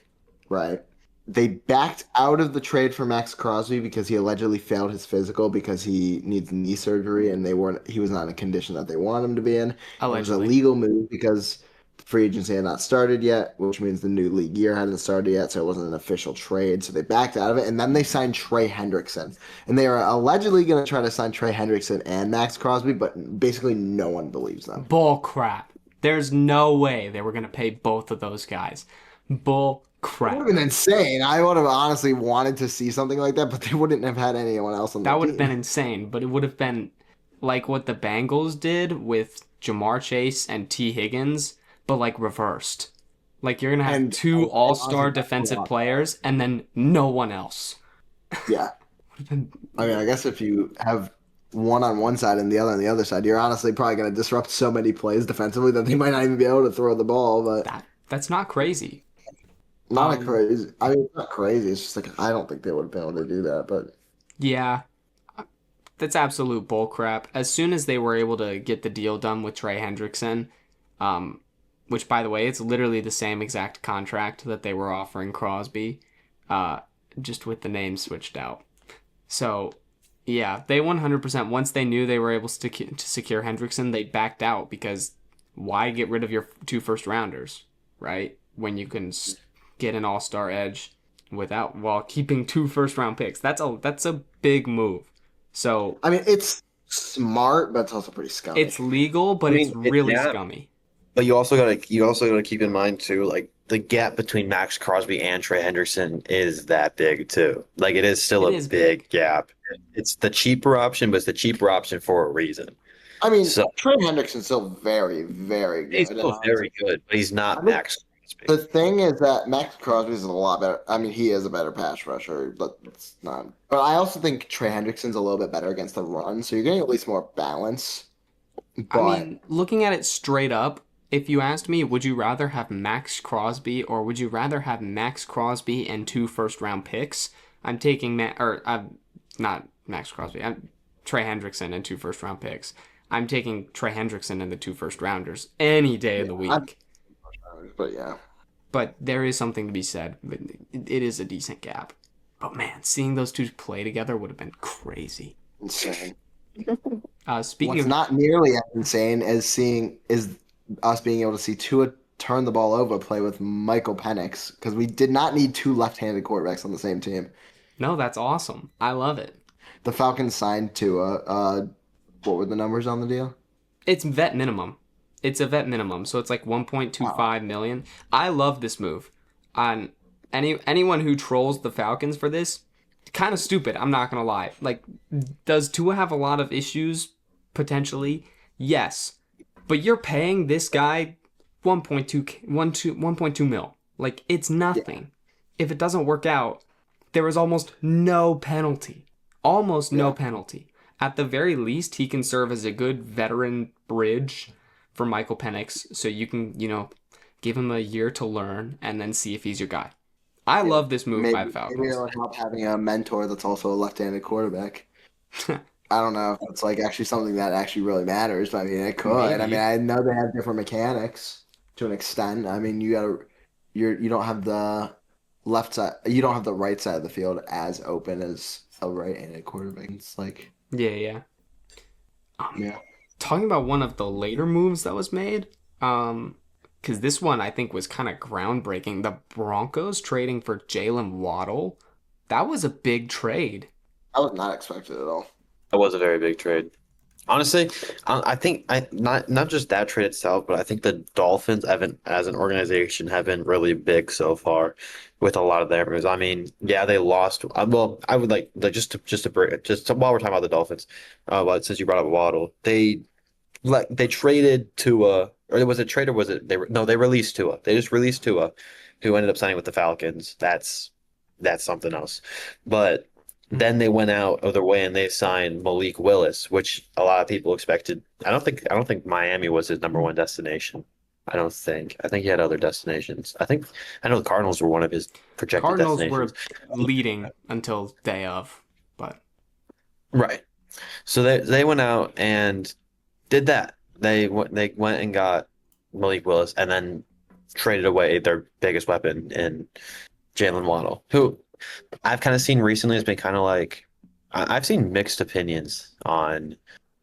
S2: right? They backed out of the trade for Max Crosby because he allegedly failed his physical because he needs knee surgery and he was not in a condition that they want him to be in. It was a
S1: Allegedly.
S2: legal move because free agency had not started yet, which means the new league year hadn't started yet, so it wasn't an official trade. So they backed out of it, and then they signed Trey Hendrickson. And they are allegedly going to try to sign Trey Hendrickson and Max Crosby, but basically no one believes them.
S1: Bull crap. There's no way they were going to pay both of those guys. Bull
S2: It
S1: crap.
S2: would have been insane. I would have honestly wanted to see something like that, but they wouldn't have had anyone else on the
S1: That would
S2: team.
S1: have been insane, but it would have been like what the Bengals did with Jamar Chase and T. Higgins, but like reversed. Like you're going to have
S2: And-
S1: 2
S2: and
S1: all-star
S2: honestly,
S1: defensive
S2: that's a lot.
S1: players and then no one else.
S2: Yeah.
S1: Would have been-
S2: I mean, I guess if you have one on one side and the other on the other side, you're honestly probably going to disrupt so many plays defensively that they might not even be able to throw the ball. But
S1: That's not crazy.
S2: not a crazy. I mean, it's not crazy. It's just like I don't think they would have been able to do that. But
S1: Yeah, that's absolute bullcrap. As soon as they were able to get the deal done with Trey Hendrickson, which by the way, it's literally the same exact contract that they were offering Crosby, just with the name switched out. So, yeah, they 100%. Once they knew they were able to secure Hendrickson, they backed out because why get rid of your 2 first-rounders, right? When you can get an all-star edge while keeping 2 first-round picks. That's a big move. So
S2: I mean, it's smart, but it's also pretty scummy.
S1: it's legal, but
S3: I mean,
S1: it's really
S3: yeah.
S1: scummy.
S3: But you also gotta keep in mind too, like the gap between Max Crosby and Trey Hendrickson is that big too. Like it is still
S1: It
S3: a
S1: is
S3: big
S1: big.
S3: gap. It's the cheaper option, but it's the cheaper option for a reason.
S2: I mean,
S3: So
S2: Trey Hendrickson's still very, very
S3: he's
S2: good.
S3: still very good, but he's
S2: I
S3: not
S2: think
S3: Max
S2: the
S3: Crosby.
S2: thing is that Max Crosby is a lot better. I mean, he is a better pass rusher, but it's not. But I also think Trey Hendrickson's a little bit better against the run, so you're getting at least more balance.
S1: I
S2: But
S1: mean, looking at it straight up, if you asked me, would you rather have Max Crosby or would you rather have Max Crosby and 2 first-round picks? I'm taking not Max Crosby. I'm Trey Hendrickson and 2 first-round picks. I'm taking Trey Hendrickson and the 2 first-rounders any day of
S2: yeah,
S1: the week.
S2: but yeah,
S1: But there is something to be said. It is a decent gap. But man, seeing those two play together would have been crazy.
S2: insane.
S1: Speaking
S2: What's
S1: of,
S2: not nearly as insane as seeing is us being able to see Tua turn the ball over, play with Michael Penix, because we did not need two left-handed quarterbacks on the same team.
S1: no, that's awesome. I love it.
S2: The Falcons signed Tua. What were the numbers on the deal?
S1: It's vet minimum. It's a vet minimum, so it's like
S2: Wow.
S1: 1.25 million. I love this move. On anyone who trolls the Falcons for this, kind of stupid. I'm not gonna lie. Like, does Tua have a lot of issues potentially? Yes, but you're paying this guy 1.2 mil. Like, it's
S2: Yeah,
S1: nothing. If it doesn't work out, there is almost no penalty. Almost no
S2: yeah.
S1: penalty. At the very least, he can serve as a good veteran bridge for Michael Penix, so you can, give him a year to learn and then see if he's your guy. I
S2: Yeah.
S1: love this move by the
S2: Maybe
S1: Falcons.
S2: it'll help having a mentor that's also a left-handed quarterback. I don't know if it's like actually something that actually really matters, but I mean it could. I mean
S1: Maybe.
S2: I know they have different mechanics to an extent. I mean you don't have the left side, you don't have the right side of the field as open as a right-handed quarterback. It's like
S1: Yeah, yeah. Um,
S2: yeah.
S1: Talking about one of the later moves that was made, because this one I think was kind of groundbreaking. The Broncos trading for Jalen Waddle. That was a big trade.
S2: I was not expected at all.
S3: That was a very big trade. Honestly, I think not just that trade itself, but I think the Dolphins haven't, as an organization, have been really big so far with a lot of their moves. I mean, yeah, they lost. Well, I would like just to break while we're talking about the Dolphins, but since you brought up Waddle, they traded Tua, or was it trade or was it they released Tua. They just released Tua, who ended up signing with the Falcons. That's something else, but. Then they went out of their way and they signed Malik Willis, which a lot of people expected. I don't think Miami was his number one destination. I don't think. I think he had other destinations. I know the Cardinals were one of his projected
S1: Cardinals
S3: destinations.
S1: were leading until day of, but
S3: Right. So they went out and did that. They went and got Malik Willis and then traded away their biggest weapon in Jalen Waddle, who I've kind of seen recently has been kind of like I've seen mixed opinions on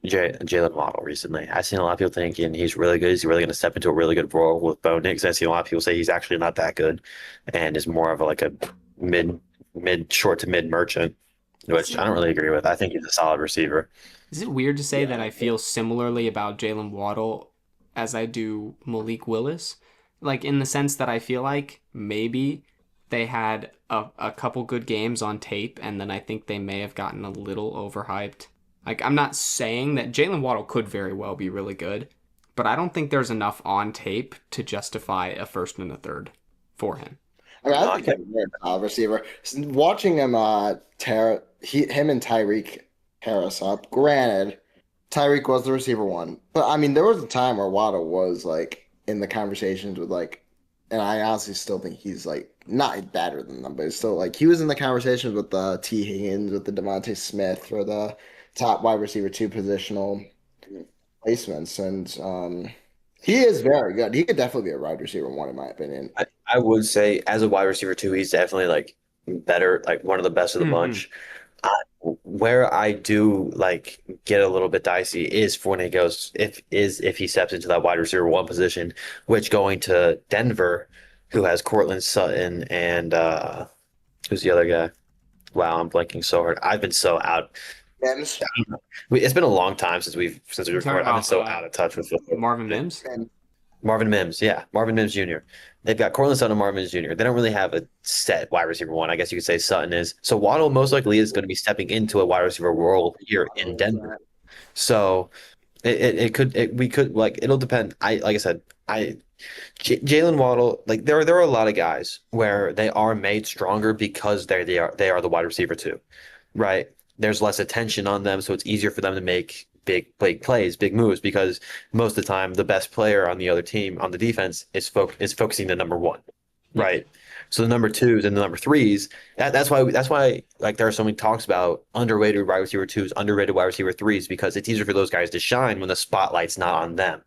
S3: Jalen Waddle recently. I've seen a lot of people thinking he's really good. He's really going to step into a really good role with Bo Nix. I've seen a lot of people say he's actually not that good and is more of like a mid short to mid merchant,
S1: is
S3: which
S1: it
S3: I don't really agree with. I think he's a solid receiver.
S1: is it weird to say that
S2: Yeah.
S1: I feel similarly about Jalen Waddle as I do Malik Willis? Like, in the sense that I feel like maybe they had a couple good games on tape, and then I think they may have gotten a little overhyped. Like, I'm not saying that Jalen Waddle could very well be really good, but I don't think there's enough on tape to justify a first and a third for him.
S2: I mean, I
S3: No, I
S2: think he's
S3: can't.
S2: a very solid receiver. Watching him him and Tyreek pair us up. Granted, Tyreek was the receiver one, but I mean, there was a time where Waddle was like in the conversations with like, and I honestly still think he's like not better than them, but it's still like he was in the conversations with the T Higgins, with the Devontae Smith for the top wide receiver two positional placements, and he is very good. He could definitely be a wide receiver one in my opinion.
S3: I would say as a wide receiver too, he's definitely like better, like one of the best of the
S1: Hmm.
S3: bunch. Where I do like get a little bit dicey is for when he goes if he steps into that wide receiver one position, which going to Denver, who has Cortland Sutton and who's the other guy? Wow, I'm blanking so hard. I've been so out.
S2: Mims
S3: It's been a long time since we
S1: You talking
S3: recorded. I've been
S1: about
S3: so out of touch with football.
S1: Marvin Mims?
S2: and
S3: Marvin Mims, yeah, Marvin Mims Jr. They've got Cortland Sutton and Marvin Mims Jr. They don't really have a set wide receiver one. I guess you could say Sutton is. So Waddle most likely is going to be stepping into a wide receiver role here in Denver. So We could like it'll depend. Like I said, Jalen Waddle, like there are a lot of guys where they are made stronger because they are the wide receiver too, right? There's less attention on them, so it's easier for them to make big plays, big moves because most of the time the best player on the other team on the defense is focusing the number one, right? So the number twos and the number threes, that's why like there are so many talks about underrated wide receiver twos, underrated wide receiver threes, because it's easier for those guys to shine when the spotlight's not on them.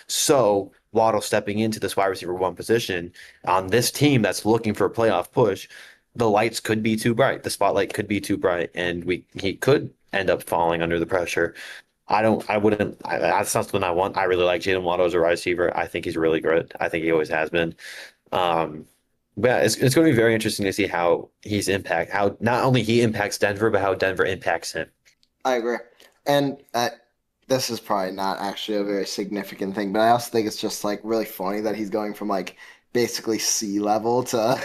S3: So Waddle stepping into this wide receiver one position on this team that's looking for a playoff push, the lights could be too bright, the spotlight could be too bright, and he could end up falling under the pressure. That's not something I want. I really like Jalen Waddle as a wide receiver. I think he's really good. I think he always has been. Um, but yeah, it's going to be very interesting to see how not only he impacts Denver, but how Denver impacts him.
S2: I agree. And this is probably not actually a very significant thing, but I also think it's just like really funny that he's going from like basically sea level to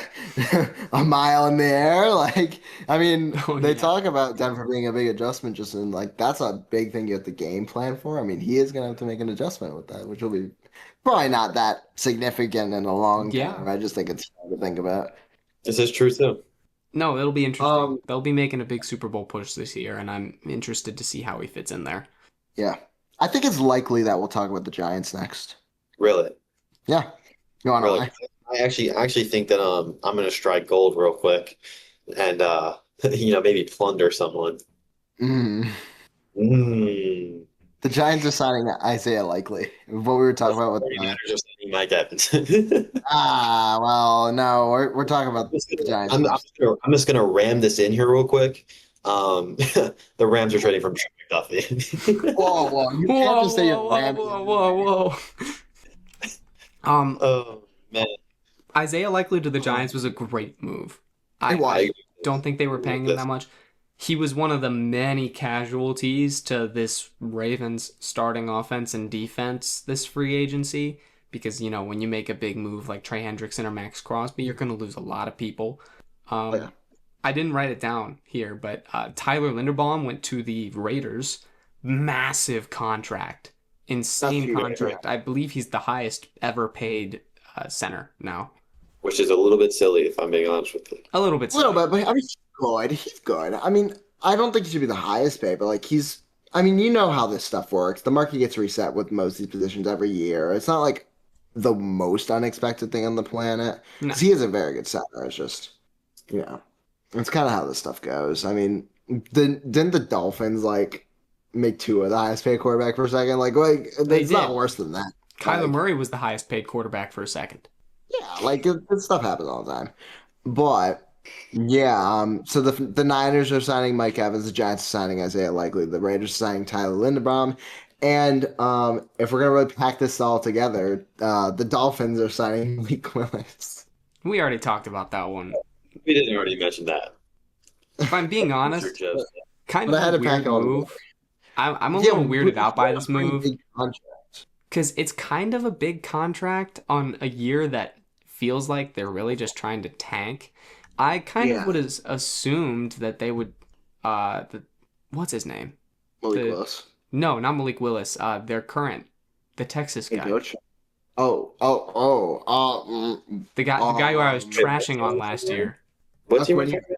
S2: a mile in the air. Like, I mean,
S1: Oh,
S2: they
S1: yeah.
S2: talk about Denver being a big adjustment, just in like that's a big thing you have to game plan for. I mean, he is going to have to make an adjustment with that, which will be probably not that significant in a long
S1: Yeah.
S2: time. I just think it's fun to think about.
S3: This is true too.
S1: No, it'll be interesting.
S2: Um,
S1: They'll be making a big Super Bowl push this year, and I'm interested to see how he fits in there.
S2: yeah, I think it's likely that we'll talk about the Giants next.
S3: Really,
S2: Yeah, you want to
S3: really.
S2: lie?
S3: I actually think that I'm going to strike gold real quick, and maybe plunder someone.
S2: Mm.
S3: Mm.
S2: The Giants are signing Isaiah Likely. What we were talking about with
S3: 49ers are signing Mike Evans.
S2: well, no, we're talking about the Giants first.
S3: I'm just gonna ram this in here real quick. The Rams are trading from Trent McDuffie.
S2: Whoa, you can't just say you're Rams.
S1: Whoa.
S3: Oh man,
S1: Isaiah Likely to the Giants was a great move. I
S2: Why?
S1: don't think they were paying him that much. He was one of the many casualties to this Ravens starting offense and defense this free agency because, when you make a big move like Trey Hendrickson or Max Crosby, you're going to lose a lot of people.
S2: Yeah.
S1: I didn't write it down here, but Tyler Linderbaum went to the Raiders. Massive contract. Insane contract. I believe he's the highest ever paid center now.
S3: which is a little bit silly if I'm being honest with you.
S1: A little bit.
S2: A little
S1: silly.
S2: bit, but I mean, he's good. He's good. I mean, I don't think he should be the highest paid, but like I mean, you know how this stuff works. The market gets reset with most of these positions every year. It's not like the most unexpected thing on the planet.
S1: No.
S2: 'Cause he is a very good center. It's just, it's kind of how this stuff goes. I mean, didn't the Dolphins like make Tua the highest paid quarterback for a second? Like
S1: They
S2: it's not
S1: did.
S2: worse than that.
S1: Kyler
S2: Like,
S1: Murray was the highest paid quarterback for a second.
S2: yeah, like this stuff happens all the time. But yeah, so the Niners are signing Mike Evans, the Giants are signing Isaiah Likely, the Raiders are signing Tyler Linderbaum, and if we're gonna really pack this all together, the Dolphins are signing Malik Willis.
S1: We already talked about that one.
S3: We didn't already mention that.
S1: If I'm being honest,
S3: Sure, Jeff.
S1: kind
S2: But I had
S1: of a
S2: to pack
S1: weird
S2: it all
S1: move. I'm a little weirded out by this
S2: pretty
S1: move
S2: big contract.
S1: because it's kind of a big contract on a year that feels like they're really just trying to tank. I kind of
S2: Yeah.
S1: would have assumed that they would, what's his name?
S2: Malik
S1: The-
S2: Willis.
S1: No, not Malik Willis. Their current, the Texas
S2: Hey,
S1: guy,
S2: coach.
S1: the guy who I was
S2: Um,
S1: trashing on last year,
S3: What's he
S2: Quinn
S3: talking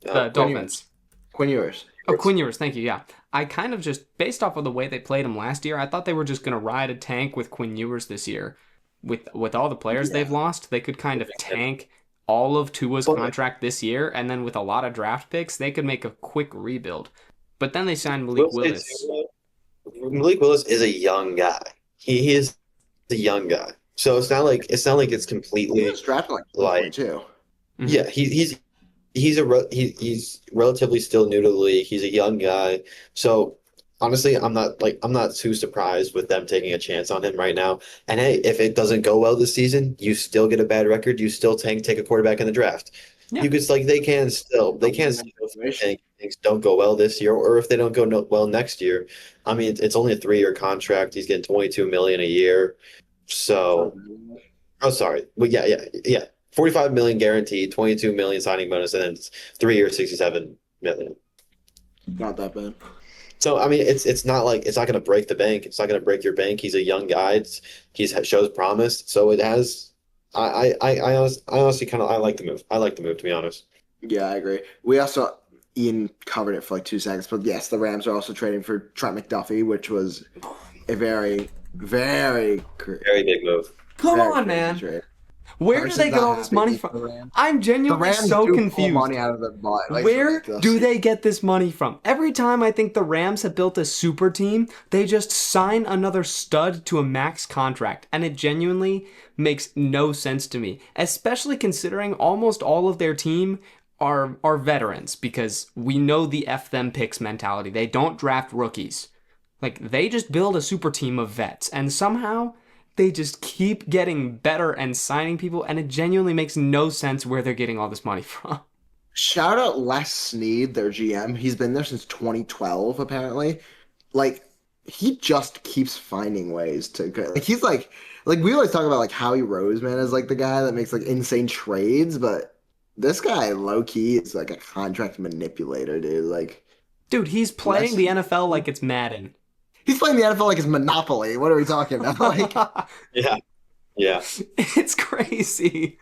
S1: the
S3: about?
S1: Dolphins.
S2: Quinn Ewers.
S1: Oh, Quinn Ewers, thank you. Yeah, I kind of just based off of the way they played him last year, I thought they were just gonna ride a tank with Quinn Ewers this year. With all the players
S2: Yeah.
S1: they've lost, they could kind of tank all of Tua's
S3: Well,
S1: contract this year, and then with a lot of draft picks, they could make a quick rebuild. But then they signed Malik
S3: Will say
S1: Willis.
S3: too, Malik Willis is a young guy. He is a young guy. So it's not like
S2: He
S3: it's completely
S2: was drafted like
S3: Like-
S2: 22.
S1: Mhm.
S3: yeah. He's relatively still new to the league. He's a young guy. So honestly, I'm not too surprised with them taking a chance on him right now. And hey, if it doesn't go well this season, you still get a bad record. You still take a quarterback in the draft.
S1: Yeah.
S3: You could they can still tank if things don't go well this year, or if they don't go well next year. I mean, it's only a 3-year contract. He's getting 22 million a year. So, sorry. Well, yeah. 45 million guaranteed, 22 million signing bonus, and then it's 3 years, 67 million.
S2: Not that bad.
S3: So I mean, it's not like it's not going to break the bank. It's not going to break your bank. He's a young guy. He's shows promise. So it has. I honestly kind of I like the move. I like the move to be honest.
S2: Yeah, I agree. We also Ian covered it for like 2 seconds, but yes, the Rams are also trading for Trent McDuffie, which was a very, very,
S3: Very big move.
S1: Come
S2: very
S1: on,
S2: crazy
S1: man.
S2: trade.
S1: Where do
S2: Carson's
S1: they get
S2: not
S1: all this
S2: happy
S1: money
S2: with the
S1: from?
S2: Rams.
S1: I'm
S2: The
S1: genuinely
S2: Rams
S1: so
S2: do pull
S1: confused.
S2: money out of their butt. Like, it's
S1: Where
S2: ridiculous.
S1: do they get this money from? Every time I think the Rams have built a super team, they just sign another stud to a max contract, and it genuinely makes no sense to me, especially considering almost all of their team are veterans, because we know the F them picks mentality. They don't draft rookies. Like, they just build a super team of vets, and somehow they just keep getting better and signing people, and it genuinely makes no sense where they're getting all this money from.
S2: Shout out Les Snead, their GM. He's been there since 2012, apparently. Like, he just keeps finding ways to go. Like, he's like we always talk about like Howie Roseman as like the guy that makes like insane trades, but this guy low key is like a contract manipulator, dude. Like,
S1: Dude, he's playing
S2: Les,
S1: the NFL like it's Madden.
S2: he's playing the NFL like it's Monopoly. What are we talking about? Like,
S3: Yeah, yeah.
S1: It's crazy.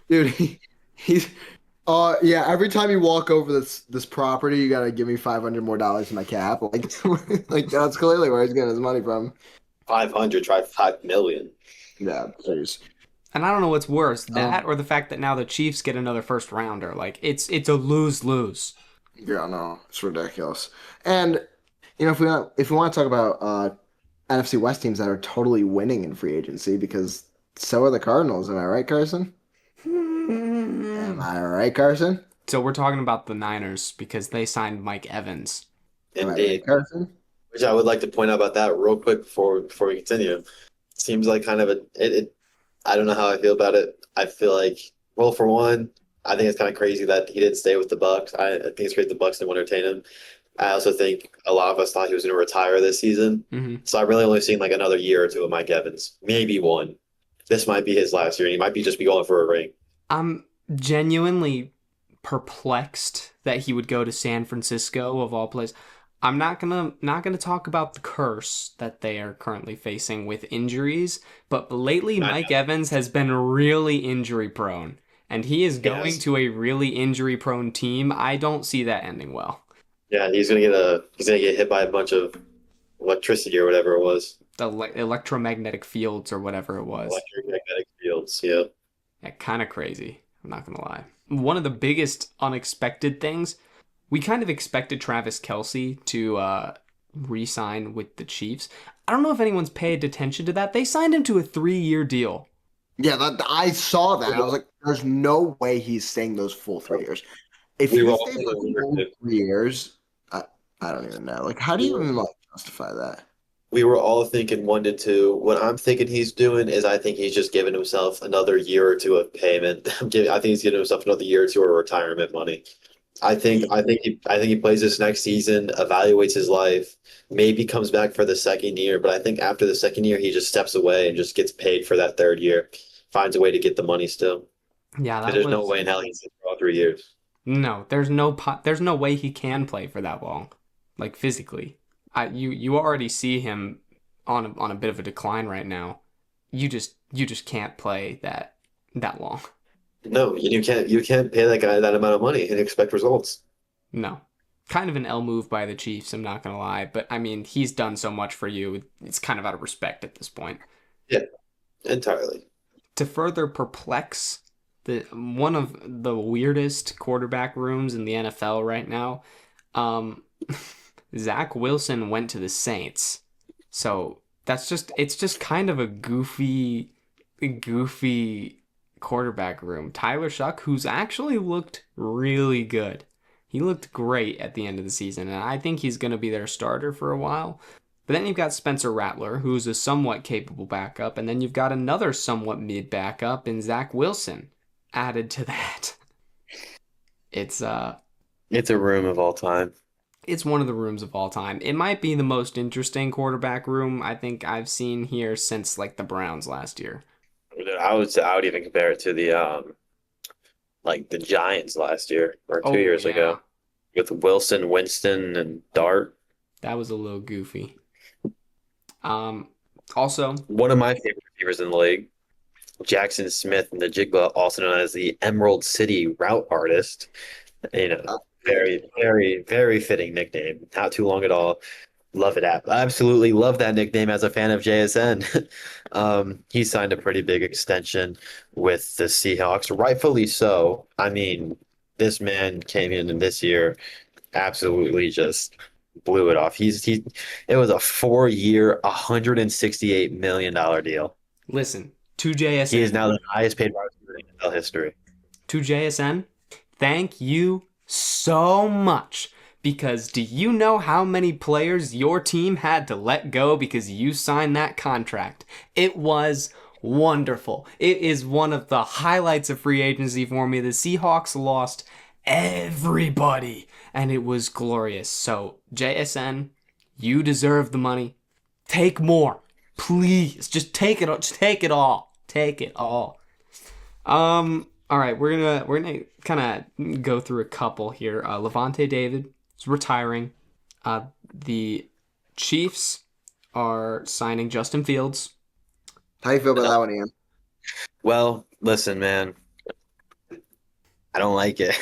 S2: dude, he's yeah, every time you walk over this property, you gotta give me $500 more in my cap. Like, like that's clearly where he's getting his money from.
S3: 500, try 5 million.
S2: Yeah, please.
S1: And I don't know what's worse, that
S2: Um,
S1: or the fact that now the Chiefs get another first rounder. Like, it's a lose-lose.
S2: yeah, no, it's ridiculous. And if we want to talk about NFC West teams that are totally winning in free agency, because so are the Cardinals. Am I right, Carson? Am I right, Carson?
S1: So we're talking about the Niners because they signed Mike Evans.
S2: Am I
S3: Indeed.
S2: right, Carson?
S3: Which I would like to point out about that real quick before we continue. Seems like kind of I don't know how I feel about it. I feel like, well, for one, I think it's kind of crazy that he didn't stay with the Bucks. I think it's great the Bucks didn't want to entertain him. I also think a lot of us thought he was going to retire this season.
S1: Hmm.
S3: So I've really only seen like another year or two of Mike Evans, maybe one. This might be his last year, and he might just be going for a ring.
S1: I'm genuinely perplexed that he would go to San Francisco of all places. I'm not gonna talk about the curse that they are currently facing with injuries, but lately
S3: I
S1: Mike
S3: know.
S1: Evans has been really injury prone, and he is going
S3: Yes.
S1: to a really injury prone team. I don't see that ending well.
S3: Yeah, he's gonna get hit by a bunch of electricity or whatever it was.
S1: The electromagnetic fields or whatever it was.
S3: Electromagnetic fields. Yeah.
S1: Yeah, kind of crazy. I'm not gonna lie. One of the biggest unexpected things, we kind of expected Travis Kelce to re-sign with the Chiefs. I don't know if anyone's paid attention to that. They signed him to a 3-year deal.
S2: Yeah, I saw that. I was like, there's no way he's staying those full 3 years. If
S3: We
S2: he
S3: were all
S2: stays
S3: thinking
S2: those
S3: we were
S2: full
S3: too.
S2: 3 years, I don't even know. Like, how do you even like justify that?
S3: We were all thinking 1 to 2. What I'm thinking he's doing is I think he's just giving himself another year or two of payment. I think he's giving himself another year or two of retirement money. I think he plays this next season, evaluates his life, maybe comes back for the second year, but I think after the second year he just steps away and just gets paid for that third year. Finds a way to get the money still.
S1: Yeah,
S3: Because
S1: that
S3: there's no
S1: was
S3: way in hell he's in for all 3 years.
S1: no. There's no way he can play for that long, like physically. You already see him on a bit of a decline right now. You just can't play that long.
S3: No, you can't pay that guy that amount of money and expect results.
S1: No. Kind of an L move by the Chiefs, I'm not going to lie. But, I mean, he's done so much for you. It's kind of out of respect at this point.
S3: Yeah, entirely.
S1: To further perplex one of the weirdest quarterback rooms in the NFL right now, Zach Wilson went to the Saints. So it's just kind of a goofy quarterback room. Tyler Shuck, who's actually looked really good. He looked great at the end of the season, and I think he's going to be their starter for a while. But then you've got Spencer Rattler, who's a somewhat capable backup, and then you've got another somewhat mid backup in Zach Wilson added to that. It's
S3: a room of all time.
S1: It's one of the rooms of all time. It might be the most interesting quarterback room I think I've seen here since like the Browns last year.
S3: I would even compare it to the like the Giants last year or 2 years
S1: yeah.
S3: ago with Wilson, Winston, and Dart.
S1: That was a little goofy. Also,
S3: One of my favorite receivers in the league, Jackson Smith, the Jigba, also known as the Emerald City Route Artist. You know, very, very, very fitting nickname. Not too long at all. Love it. Absolutely love that nickname as a fan of JSN. He signed a pretty big extension with the Seahawks, rightfully so. I mean, this man came in this year, absolutely just blew it off. It was a 4-year, $168 million deal.
S1: listen, to
S3: He is
S1: JSN,
S3: now the highest paid wide receiver in NFL history.
S1: to JSN, thank you so much. Because do you know how many players your team had to let go because you signed that contract? It was wonderful. It is one of the highlights of free agency for me. The Seahawks lost everybody, and it was glorious. So, JSN, you deserve the money. Take more. Please. Just take it all. Just take it all. Take it all. All right, we're gonna kind of go through a couple here. Levante David is retiring. The Chiefs are signing Justin Fields.
S2: How you feel about that one, Ian?
S3: Well, listen, man. I don't like it.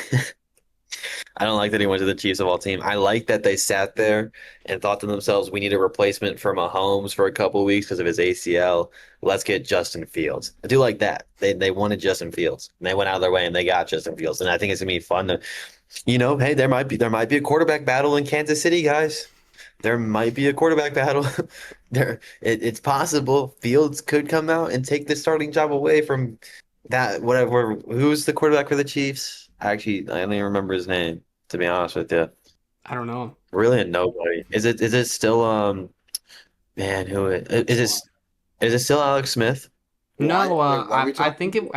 S3: I don't like that he went to the Chiefs of all team. I like that they sat there and thought to themselves, we need a replacement for Mahomes for a couple of weeks because of his ACL. Let's get Justin Fields. I do like that. They wanted Justin Fields. And they went out of their way and they got Justin Fields. And I think it's gonna be fun to, hey, there might be a quarterback battle in Kansas City, guys. There might be a quarterback battle. It's possible Fields could come out and take the starting job away from that whatever. Who's the quarterback for the Chiefs? I don't even remember his name, to be honest with you.
S1: I don't know.
S3: Really a nobody. Is it still man, is it still Alex Smith?
S1: No,
S2: Why are we
S1: I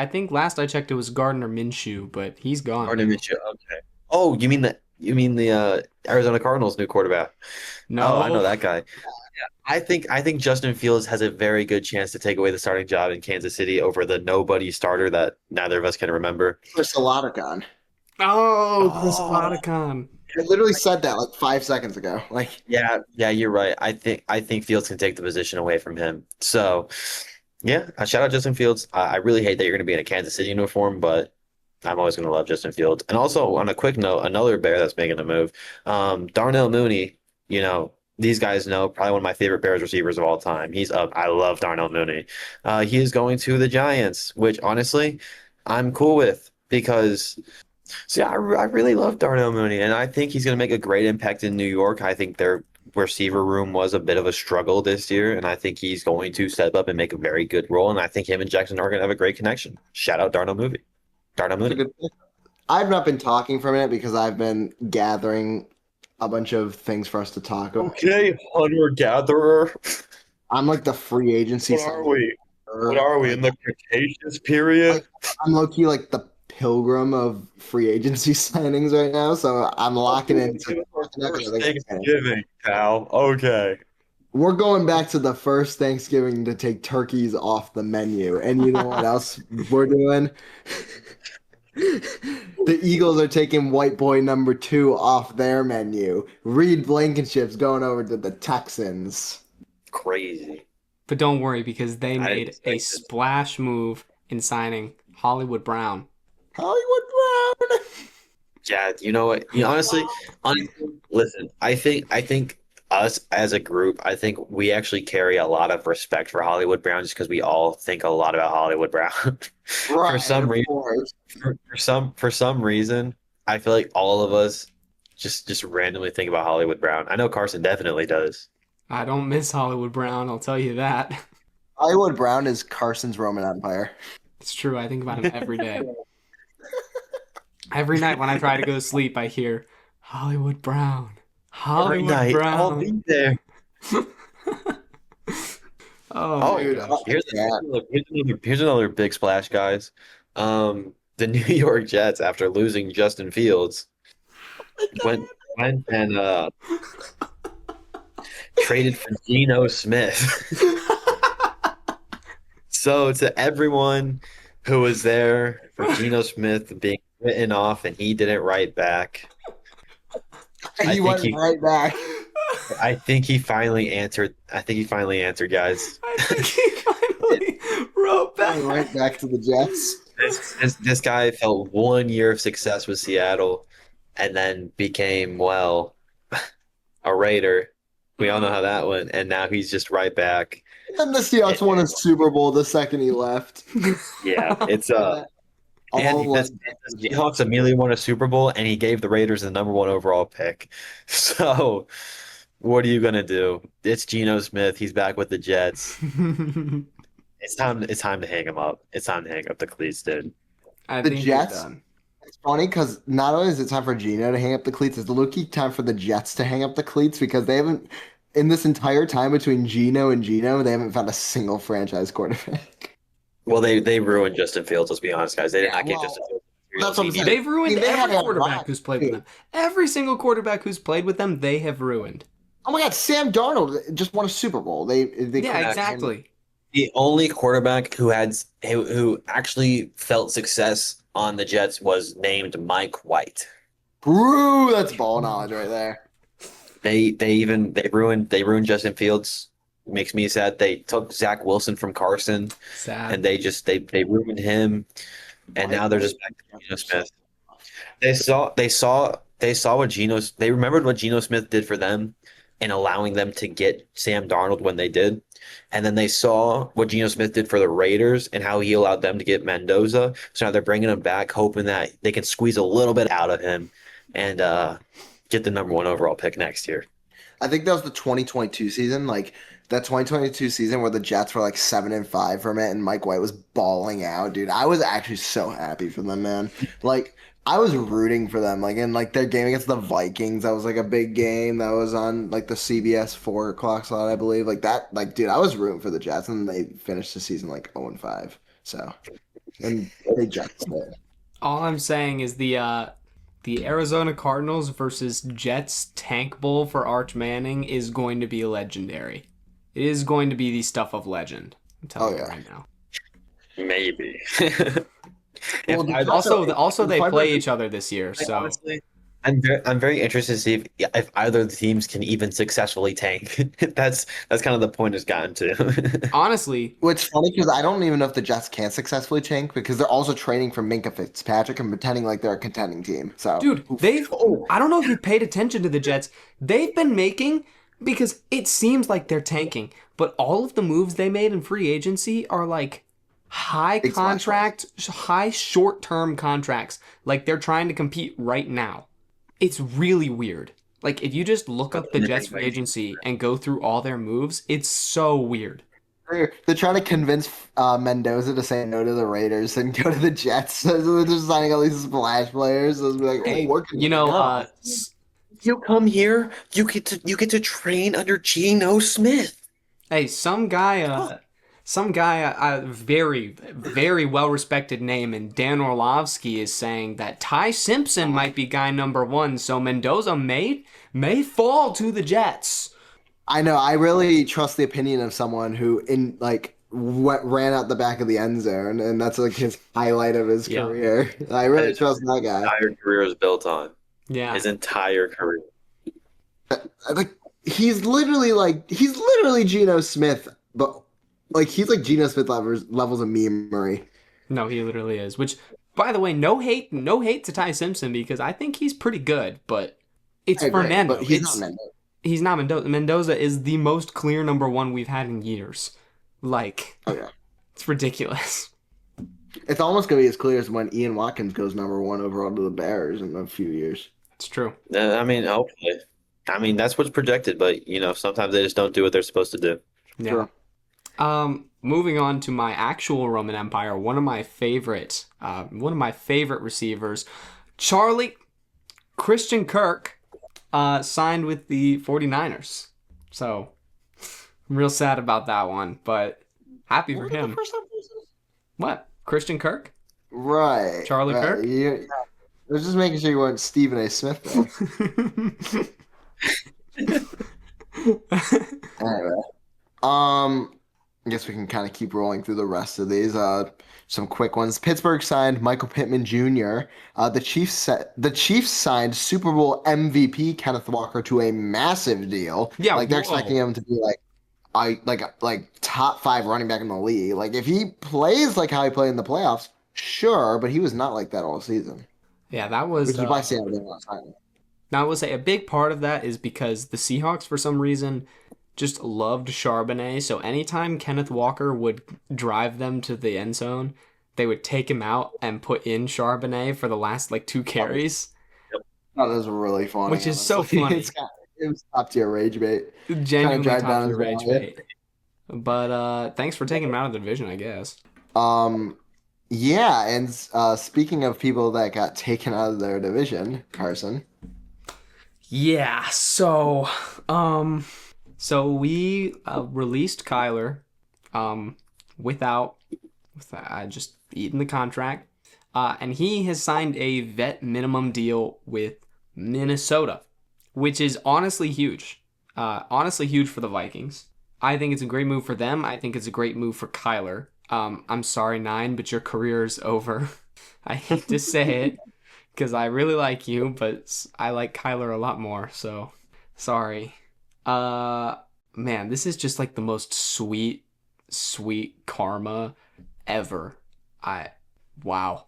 S1: think last I checked it was Gardner Minshew, but he's gone.
S3: Gardner Minshew. Okay. Oh, you mean the Arizona Cardinals new quarterback?
S1: No,
S3: Oh, I know that guy. Yeah. I think Justin Fields has a very good chance to take away the starting job in Kansas City over the nobody starter that neither of us can remember.
S2: Chris Oladakan.
S1: Oh, Chris
S3: Oh.
S1: Oladakan.
S2: I literally said that like 5 seconds ago. Like,
S3: Yeah, you're right. I think Fields can take the position away from him. So, yeah, shout out Justin Fields. I really hate that you're going to be in a Kansas City uniform, but I'm always going to love Justin Fields. And also, on a quick note, another Bear that's making a move, Darnell Mooney. These guys know probably one of my favorite Bears receivers of all time. He's up. I love Darnell Mooney. He is going to the Giants, which honestly, I'm cool with because. So yeah, I really love Darnell Mooney, and I think he's going to make a great impact in New York. I think their receiver room was a bit of a struggle this year, and I think he's going to step up and make a very good role. And I think him and Jackson are going to have a great connection. Shout out Darnell Mooney. Darnell
S2: it's a
S3: Mooney.
S2: good pick. I've not been talking for a minute because I've been gathering a bunch of things for us to talk about.
S3: Okay, hunter gatherer.
S2: I'm like the free agency.
S3: What are we? What are we in the Cretaceous period?
S2: I'm low key like the pilgrim of free agency signings right now, so I'm locking in.
S3: Thanksgiving, pal. Okay.
S2: We're going back to the first Thanksgiving to take turkeys off the menu. And you know what else we're doing? The Eagles are taking white boy number 2 off their menu. Reed Blankenship's going over to the Texans.
S3: Crazy.
S1: But don't worry because they
S3: I didn't
S1: made
S3: expect
S1: a
S3: it.
S1: splash move in signing Hollywood Brown.
S2: Hollywood Brown.
S3: Yeah, you know what? Honestly, listen, I think us as a group, I think we actually carry a lot of respect for Hollywood Brown just because we all think a lot about Hollywood Brown.
S2: Right,
S3: some
S2: of
S3: reason,
S2: course.
S3: for some reason, I feel like all of us just randomly think about Hollywood Brown. I know Carson definitely does.
S1: I don't miss Hollywood Brown, I'll tell you that.
S2: Hollywood Brown is Carson's Roman Empire.
S1: It's true, I think about him every day. Every night when I try to go to sleep, I hear Hollywood Brown.
S3: Every
S1: Hollywood
S3: night, I'll
S1: Brown.
S3: be there.
S1: Oh,
S3: Oh,
S1: my
S2: dude,
S1: gosh.
S3: here's another big splash, guys. The New York Jets, after losing Justin Fields, went and traded for Geno Smith. So to everyone who was there for Geno Smith being written off and he didn't write back, I
S2: He
S3: think
S2: went
S3: he-
S2: right back.
S3: I think he finally answered. I think he finally answered, guys.
S1: I think he finally wrote
S2: Going
S1: back.
S2: right back to the Jets.
S3: This guy felt 1 year of success with Seattle, and then became a Raider. We all know how that went, and now he's just right back.
S2: And the Seahawks won a Super Bowl the second he left.
S3: Yeah, it's
S2: All
S3: and
S2: like
S3: the Seahawks immediately won a Super Bowl, and he gave the Raiders the #1 overall pick. So, what are you gonna do? It's Geno Smith. He's back with the Jets. It's time. It's time to hang him up. It's time to hang up the cleats, dude.
S1: I
S2: the
S1: think
S2: Jets.
S1: you're done.
S2: It's funny because not only is it time for Gino to hang up the cleats, it's low-key time for the Jets to hang up the cleats because they haven't, in this entire time between Gino and Gino, they haven't found a single franchise quarterback.
S3: Well, they ruined Justin Fields. Let's be honest, guys. They did not get
S2: Well,
S3: Justin Fields.
S2: that's what I'm saying.
S1: They've ruined
S2: They had
S1: every
S2: a
S1: quarterback
S2: lot.
S1: who's played with them. Every single quarterback who's played with them, they have ruined.
S2: Oh my God, Sam Darnold just won a Super Bowl. They
S1: Yeah, exactly.
S3: The only quarterback who actually felt success on the Jets was named Mike White.
S2: Ooh, that's ball knowledge right there.
S3: They ruined Justin Fields. Makes me sad. They took Zach Wilson from Carson,
S1: Sad.
S3: and they ruined him. And now they're just back to Geno Smith. They saw what they remembered what Geno Smith did for them in allowing them to get Sam Darnold when they did. And then they saw what Geno Smith did for the Raiders and how he allowed them to get Mendoza. So now they're bringing him back, hoping that they can squeeze a little bit out of him and get the #1 overall pick next year.
S2: I think that was the 2022 season, like that 2022 season where the Jets were like 7-5 from it, and Mike White was balling out, dude. I was actually so happy for them, man. Like I was rooting for them, like in like their game against the Vikings. That was like a big game that was on like the CBS 4 o'clock slot, I believe. Like that, like dude, I was rooting for the Jets, and they finished the season like 0-5. So, and they Jets did.
S1: All I'm saying is the Arizona Cardinals versus Jets Tank Bowl for Arch Manning is going to be legendary. It is going to be the stuff of legend. I'm telling you right now.
S3: Maybe.
S2: Well,
S1: Also, they
S2: if I
S1: play
S2: break-
S1: each other this year, so
S3: Honestly, I'm very interested to see if either of the teams can even successfully tank. That's kind of the point it's gotten to.
S1: honestly,
S2: Which funny because I don't even know if the Jets can successfully tank because they're also trading for Minka Fitzpatrick and pretending like they're a contending team. So,
S1: dude, I don't know if you paid attention to the Jets. They've been making, because it seems like they're tanking, but all of the moves they made in free agency are like high
S2: Big
S1: contract, high short-term contracts. Like they're trying to compete right now. It's really weird. Like if you just look up the Jets free agency and go through all their moves, it's so weird.
S2: they're trying to convince Mendoza to say no to the Raiders and go to the Jets. So they're just signing all these splash players. So it's like, oh,
S1: Hey,
S2: we're gonna
S1: you know,
S2: go.
S3: You come here, you get to train under Geno Smith.
S1: hey, some guy, a very, very well-respected name, and Dan Orlovsky is saying that Ty Simpson might be guy #1, so Mendoza may fall to the Jets.
S2: I know. I really trust the opinion of someone who ran out the back of the end zone, and that's like his highlight of his
S1: Yeah.
S2: career. I really trust that guy.
S3: Entire career is built on
S1: Yeah,
S3: his entire career.
S2: Like he's literally Geno Smith, but like he's like Geno Smith levels of memery.
S1: no, he literally is. Which, by the way, no hate to Ty Simpson because I think he's pretty good, but it's
S2: I agree,
S1: Fernando.
S2: but he's not Mendoza.
S1: He's not Mendoza. Mendoza is the most clear #1 we've had in years. Like,
S2: Oh yeah.
S1: it's ridiculous.
S2: It's almost gonna be as clear as when Ian Watkins goes #1 overall to the Bears in a few years.
S1: It's true.
S3: I mean, hopefully. I mean, that's what's projected, but sometimes they just don't do what they're supposed to do.
S1: Yeah.
S2: Sure.
S1: Moving on to my actual Roman Empire, one of my favorite receivers, Christian Kirk, signed with the 49ers. So I'm real sad about that one, but happy for him. What? Christian Kirk?
S2: Right.
S1: Charlie
S2: right.
S1: Kirk?
S2: I was just making sure you weren't Stephen A. Smith though. Anyway. I guess we can kind of keep rolling through the rest of these. Some quick ones. Pittsburgh signed Michael Pittman Jr. The Chiefs signed Super Bowl MVP Kenneth Walker to a massive deal.
S1: Yeah,
S2: Like they're expecting
S1: whoa.
S2: him to be like top five running back in the league. Like if he plays like how he played in the playoffs, sure, but he was not like that all season.
S1: Yeah, that
S2: Which
S1: was
S2: is why Seattle didn't want to sign him.
S1: now I will say a big part of that is because the Seahawks for some reason just loved Charbonnet. So anytime Kenneth Walker would drive them to the end zone, they would take him out and put in Charbonnet for the last like two carries,
S2: That was really funny,
S1: which is so
S2: honestly.
S1: funny.
S2: It was top tier rage bait. Trying to
S1: Genuinely
S2: drive
S1: top
S2: down
S1: tier
S2: his
S1: rage
S2: wallet.
S1: bait. But thanks for taking him out of the division, I guess.
S2: Um, yeah, and speaking of people that got taken out of their division, Carson.
S1: Yeah, so we released Kyler without just eating the contract. And he has signed a vet minimum deal with Minnesota, which is honestly huge. Honestly huge for the Vikings. I think it's a great move for them. I think it's a great move for Kyler. I'm sorry, Nine, but your career is over. I hate to say it because I really like you, but I like Kyler a lot more. So sorry. Man, this is just like the most sweet karma ever. Wow.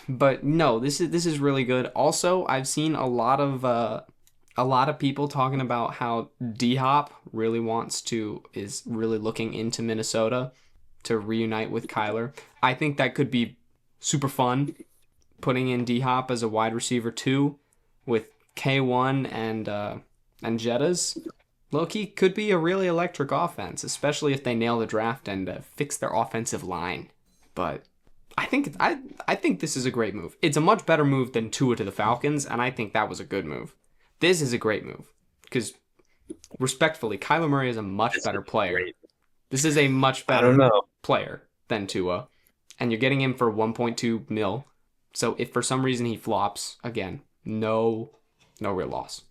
S1: But no, this is really good. Also, I've seen a lot of people talking about how D-Hop is really looking into Minnesota to reunite with Kyler. I think that could be super fun, putting in D-Hop as a wide receiver 2 with K1 and Jettas. Low-key could be a really electric offense, especially if they nail the draft and fix their offensive line. But I think this is a great move. It's a much better move than Tua to the Falcons, and I think that was a good move. This is a great move because, respectfully, Kyler Murray is a much better player. This is a much better player than Tua, and you're getting him for 1.2 mil. So if for some reason he flops again, no real loss.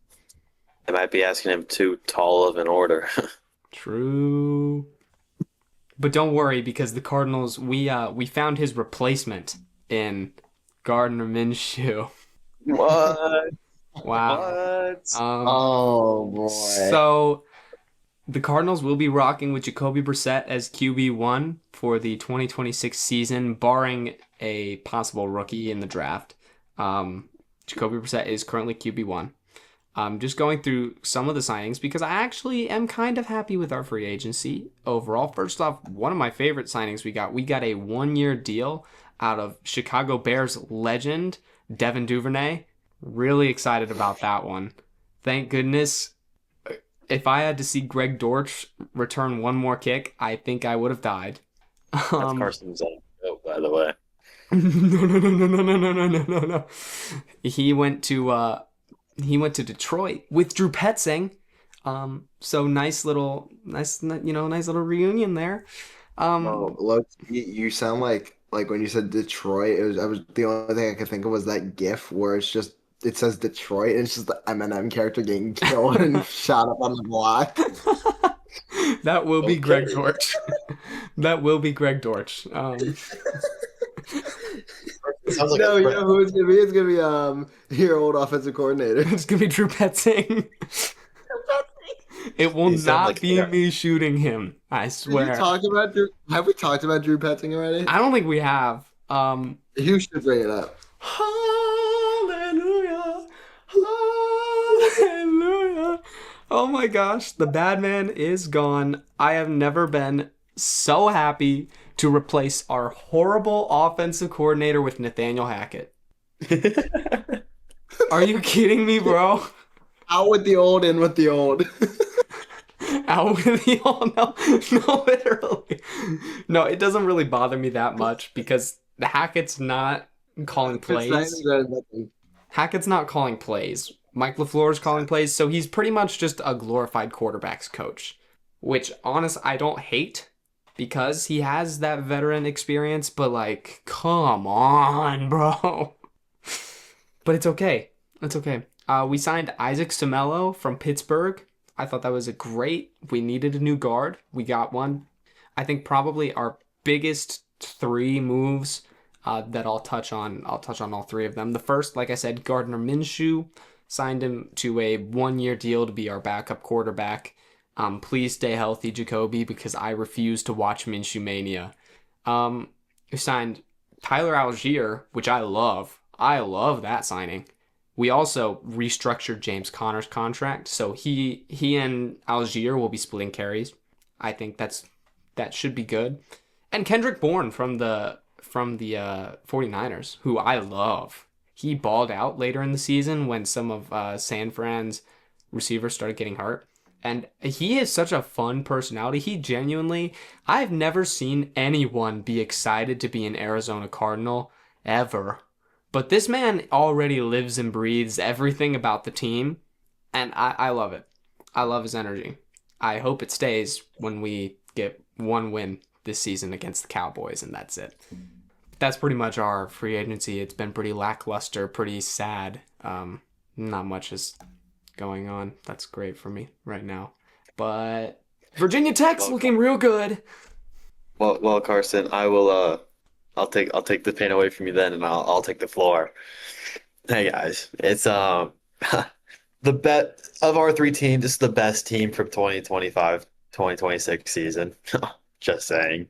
S3: They might be asking him too tall of an order.
S1: True. But don't worry, because the Cardinals, we found his replacement in Gardner Minshew.
S3: What?
S1: Wow.
S3: What?
S2: Oh boy.
S1: So the Cardinals will be rocking with Jacoby Brissett as QB1 for the 2026 season, barring a possible rookie in the draft. Jacoby Brissett is currently QB1. Just going through some of the signings because I actually am kind of happy with our free agency overall. First off, one of my favorite signings we got a 1-year deal out of Chicago Bears legend Devin Duvernay. Really excited about that one. Thank goodness. If I had to see Greg Dortch return one more kick, I think I would have died.
S3: That's Carson's joke, by the way.
S1: No. He went to Detroit with Drew Petzing. So nice little reunion there.
S2: Oh, look, you sound like when you said Detroit. I was the only thing I could think of was that GIF where it says Detroit and it's just the Eminem character getting killed and shot up on the block.
S1: That will be Greg Dortch. That will be Greg Dortch.
S3: Sounds like
S2: No, you know who it's gonna be? It's gonna be your old offensive coordinator.
S1: It's gonna be Drew Petzing. It will
S3: You sound
S1: not
S3: like
S1: be
S3: that.
S1: me shooting him. I swear.
S2: Have we talked about Drew Petzing already?
S1: I don't think we have.
S2: You should bring it up.
S1: Hallelujah. Hallelujah. Oh my gosh, the bad man is gone. I have never been so happy to replace our horrible offensive coordinator with Nathaniel Hackett. Are you kidding me, bro?
S2: Out with the old, in with the old.
S1: Out with the old. No, literally. No, it doesn't really bother me that much because the Hackett's not calling plays. Hackett's not calling plays. Mike LaFleur's calling plays, so he's pretty much just a glorified quarterbacks coach, which, honest, I don't hate because he has that veteran experience, but, like, come on, bro. But it's okay. It's okay. We signed Isaac Seumalo from Pittsburgh. I thought that was we needed a new guard. We got one. I think probably our biggest three moves that I'll touch on. I'll touch on all three of them. The first, like I said, Gardner Minshew signed him to a 1-year deal to be our backup quarterback. Please stay healthy, Jacoby, because I refuse to watch Minshew Mania. We signed Tyler Algier, which I love. I love that signing. We also restructured James Conner's contract, so he and Algier will be splitting carries. I think that should be good. And Kendrick Bourne from the 49ers, who I love. He balled out later in the season when some of San Fran's receivers started getting hurt. And he is such a fun personality. He genuinely, I've never seen anyone be excited to be an Arizona Cardinal ever. But this man already lives and breathes everything about the team. And I love it. I love his energy. I hope it stays when we get one win this season against the Cowboys, and that's it. That's pretty much our free agency. It's been pretty lackluster, pretty sad. Not much is going on. That's great for me right now. But Virginia Tech's looking real good.
S3: Well, Carson, I will. I'll take the pain away from you then, and I'll take the floor. Hey guys, it's the bet of our three teams. This is the best team from 2025-2026 season. Just saying.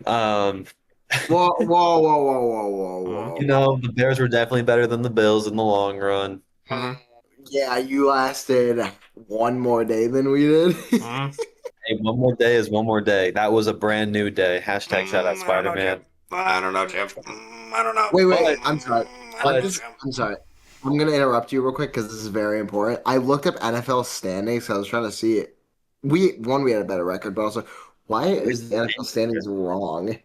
S2: Whoa, whoa, whoa, whoa, whoa, whoa, whoa.
S3: You know, the Bears were definitely better than the Bills in the long run.
S2: Yeah, you lasted one more day than we did.
S3: Hey, one more day is one more day. That was a brand new day. Hashtag shout out Spider-Man.
S1: I don't know, Jim. I don't know.
S2: Wait, I'm sorry.
S3: But-
S2: I'm sorry. I'm going to interrupt you real quick because this is very important. I looked up NFL standings, so I was trying to see it. We had a better record, but also, why is the NFL standings wrong?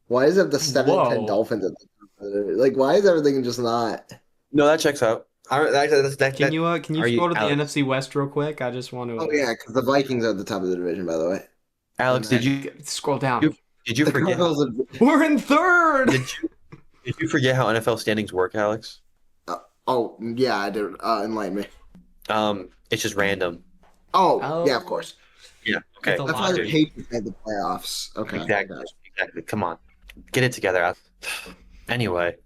S2: Why is it the 7-10
S1: Whoa.
S2: Dolphins at the top? Like, why is everything just not?
S3: No, that checks out.
S1: Can you
S3: Are you-
S1: go to the
S3: Alex?
S1: NFC West real quick? I just want to
S2: Oh, yeah, because the Vikings are at the top of the division, by the way.
S3: Alex, did you
S1: scroll down.
S3: did you
S2: The
S3: forget?
S2: Cardinals
S1: We're in third.
S3: Did you forget how NFL standings work, Alex?
S2: oh, yeah, I did. Enlighten me.
S3: It's just random.
S2: Oh, yeah, of course.
S3: Yeah. Okay.
S1: It's a
S2: That's why
S1: lot.
S2: the Patriots made the playoffs. Okay.
S3: Exactly.
S2: gotcha.
S3: Exactly. Come on, get it together. Anyway,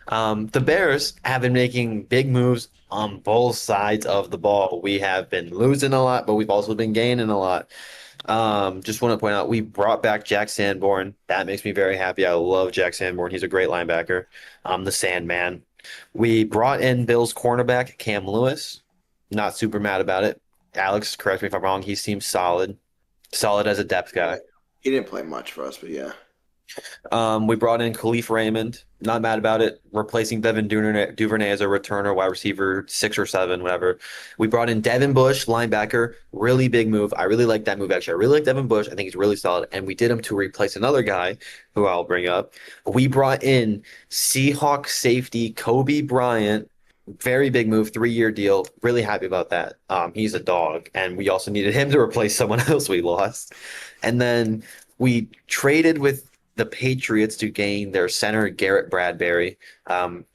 S3: the Bears have been making big moves on both sides of the ball. We have been losing a lot, but we've also been gaining a lot. Just want to point out we brought back Jack Sanborn. That makes me very happy. I love Jack Sanborn. He's a great linebacker. The Sandman. We brought in Bills cornerback Cam Lewis. Not super mad about it. Alex, correct me if I'm wrong. He seems solid. Solid as a depth guy.
S2: He didn't play much for us, but yeah.
S3: We brought in Khalif Raymond. Not mad about it. Replacing Devin Duvernay as a returner, wide receiver, 6 or 7, whatever. We brought in Devin Bush, linebacker. Really big move. I really like that move, actually. I really like Devin Bush. I think he's really solid. And we did him to replace another guy who I'll bring up. We brought in Seahawks safety Kobe Bryant. Very big move, 3-year deal. Really happy about that. He's a dog. And we also needed him to replace someone else we lost. And then we traded with the Patriots to gain their center Garrett Bradbury.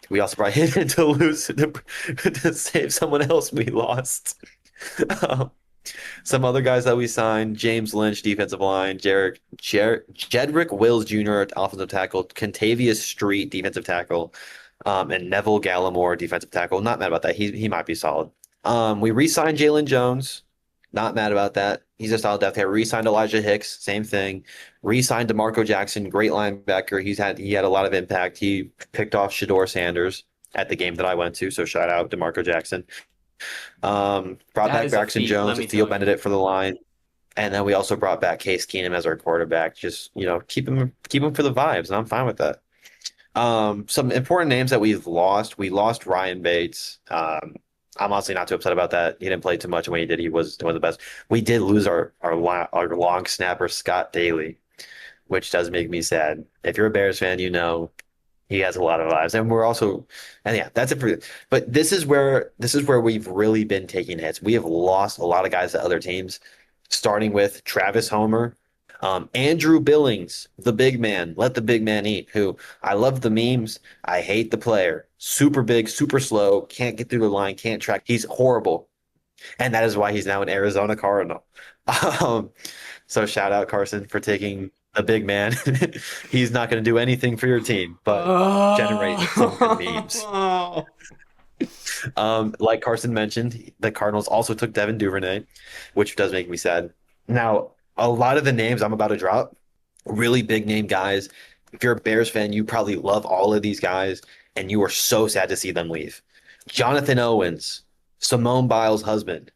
S3: We also brought him in to save someone else we lost. Some other guys that we signed: James Lynch, defensive line; Jedrick Wills Jr., offensive tackle; Contavious Street, defensive tackle, and Neville Gallimore, defensive tackle. Not mad about that. He might be solid. We re-signed Jalen Jones. Not mad about that. He's a solid depth player. Re-signed Elijah Hicks, same thing. Re-signed DeMarco Jackson, great linebacker. He had a lot of impact. He picked off Shador Sanders at the game that I went to, so shout out DeMarco Jackson. Brought back
S1: is a
S3: Braxton
S1: feat,
S3: Jones
S1: let me
S3: and Theo
S1: tell you.
S3: Benedict for the line. And then we also brought back Case Keenum as our quarterback. Just, keep him for the vibes, and I'm fine with that. Some important names that we've lost. We lost Ryan Bates. I'm honestly not too upset about that. He didn't play too much, and when he did, he was one of the best. We did lose our long snapper, Scott Daly, which does make me sad. If you're a Bears fan, you know he has a lot of lives. And yeah, that's it for. But this is where we've really been taking hits. We have lost a lot of guys to other teams, starting with Travis Homer. Andrew Billings, the big man, let the big man eat, who I love the memes. I hate the player. Super big, super slow, can't get through the line, can't track. He's horrible. And that is why he's now an Arizona Cardinal. So shout out Carson for taking a big man. He's not going to do anything for your team, but generate some good memes.
S1: Oh.
S3: Like Carson mentioned, the Cardinals also took Devin Duvernay, which does make me sad. Now, a lot of the names I'm about to drop, really big name guys. If you're a Bears fan, you probably love all of these guys, and you are so sad to see them leave. Jonathan Owens, Simone Biles' husband,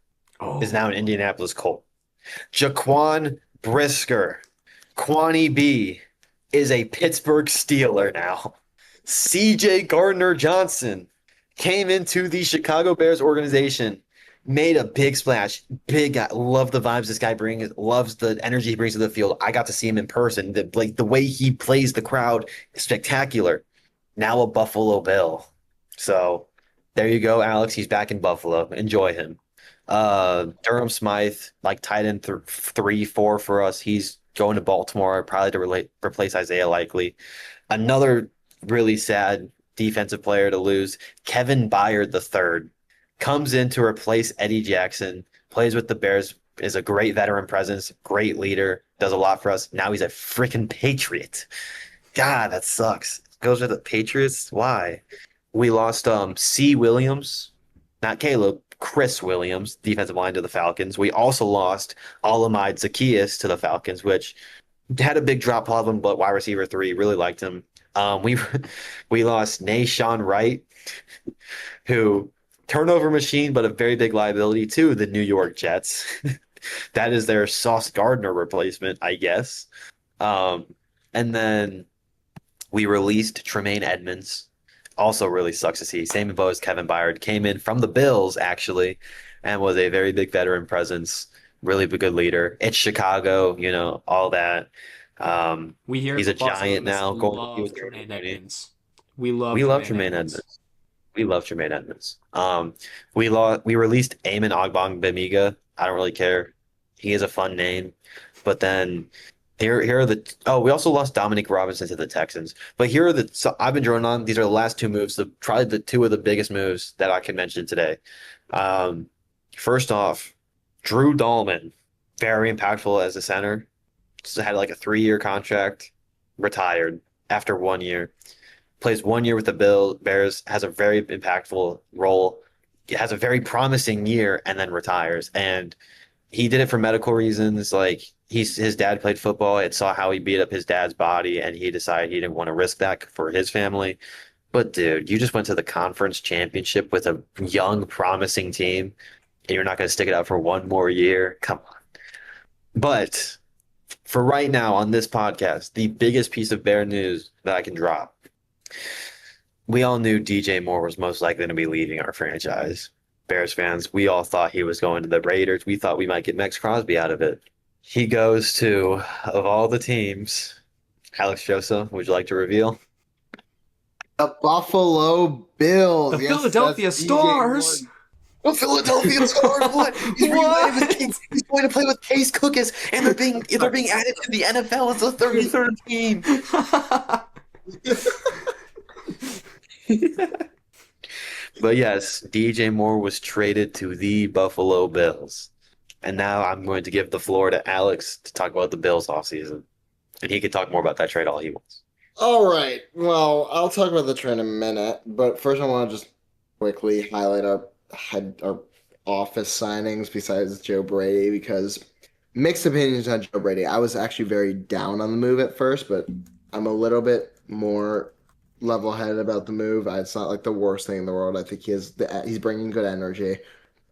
S3: is now an Indianapolis Colt. Jaquan Brisker, Kwani B, is a Pittsburgh Steeler now. CJ Gardner Johnson came into the Chicago Bears organization, made a big splash. Big guy. Love the vibes this guy brings. Loves the energy he brings to the field. I got to see him in person. The way he plays the crowd is spectacular. Now a Buffalo Bill. So there you go, Alex. He's back in Buffalo. Enjoy him. Durham Smythe, like tight end 3-4 for us. He's going to Baltimore, probably to replace Isaiah Likely. Another really sad defensive player to lose, Kevin Byard III, comes in to replace Eddie Jackson, plays with the Bears, is a great veteran presence, great leader, does a lot for us. Now he's a freaking Patriot. God, that sucks. Goes to the Patriots? Why? We lost C. Williams, not Caleb, Chris Williams, defensive line to the Falcons. We also lost Alamide Zacchaeus to the Falcons, which had a big drop problem, but wide receiver 3, really liked him. We we lost Nashawn Wright, who turnover machine, but a very big liability to the New York Jets. That is their Sauce Gardner replacement, I guess. And then we released Tremaine Edmonds. Also really sucks to see. Same boat as Kevin Byard. Came in from the Bills, actually, and was a very big veteran presence. Really good leader. It's Chicago, all that. He's a giant now. Going with
S1: Tremaine
S3: Tremaine.
S1: Edmonds. We love
S3: Tremaine Edmonds. We love Tremaine Edmonds. We released Eamon Ogbongbemiga. I don't really care. He is a fun name, but then here are the. Oh, we also lost Dominic Robinson to the Texans. But here are so I've been drawing on. These are the last 2 moves. Probably the 2 of the biggest moves that I can mention today. First off, Drew Dahlman, very impactful as a center. So had like a 3-year contract, retired after 1 year. Plays 1 year with the Bears, has a very impactful role, has a very promising year, and then retires. And he did it for medical reasons. Like his dad played football and saw how he beat up his dad's body, and he decided he didn't want to risk that for his family. But dude, you just went to the conference championship with a young, promising team, and you're not going to stick it out for 1 more year. Come on. But for right now on this podcast, the biggest piece of Bear news that I can drop. We all knew DJ Moore was most likely to be leaving our franchise. Bears fans, we all thought he was going to the Raiders. We thought we might get Max Crosby out of it. He goes to, of all the teams, Alex Josa, would you like to reveal?
S2: The Buffalo Bills.
S1: The Philadelphia Stars.
S3: The Philadelphia Stars. What? He's going to play with Case Cookis, and they're being added to the NFL as a 33rd team. But yes, DJ Moore was traded to the Buffalo Bills. And now I'm going to give the floor to Alex to talk about the Bills offseason. And he can talk more about that trade all he wants.
S2: All right. Well, I'll talk about the trade in a minute, but first I want to just quickly highlight our office signings besides Joe Brady, because mixed opinions on Joe Brady. I was actually very down on the move at first, but I'm a little bit more level-headed about the move. It's not like the worst thing in the world. I think he's bringing good energy.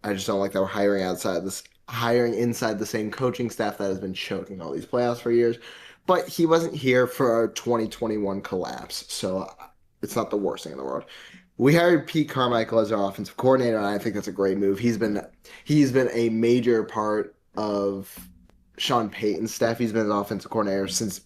S2: I just don't like that we're hiring inside the same coaching staff that has been choking all these playoffs for years. But he wasn't here for our 2021 collapse, so it's not the worst thing in the world. We hired Pete Carmichael as our offensive coordinator, and I think that's a great move. He's been a major part of Sean Payton's staff. He's been an offensive coordinator since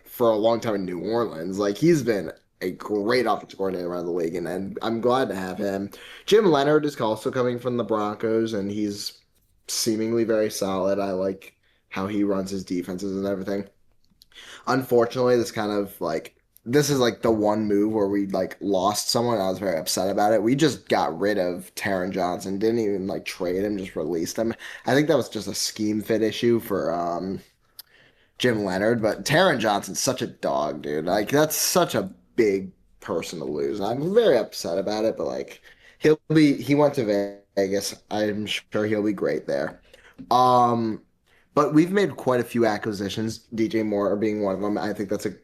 S2: for a long time in New Orleans. He's been a great offensive coordinator around the league, and I'm glad to have him. Jim Leonard is also coming from the Broncos, and he's seemingly very solid. I like how he runs his defenses and everything. Unfortunately, this is the one move where we lost someone. I was very upset about it. We just got rid of Taron Johnson, didn't even trade him, just released him. I think that was just a scheme fit issue for Jim Leonard, but Taron Johnson's such a dog, dude. Like that's such a big person to lose. I'm very upset about it, but like he went to Vegas. I'm sure he'll be great there. Um, but we've made quite a few acquisitions, DJ Moore being one of them. I think that's a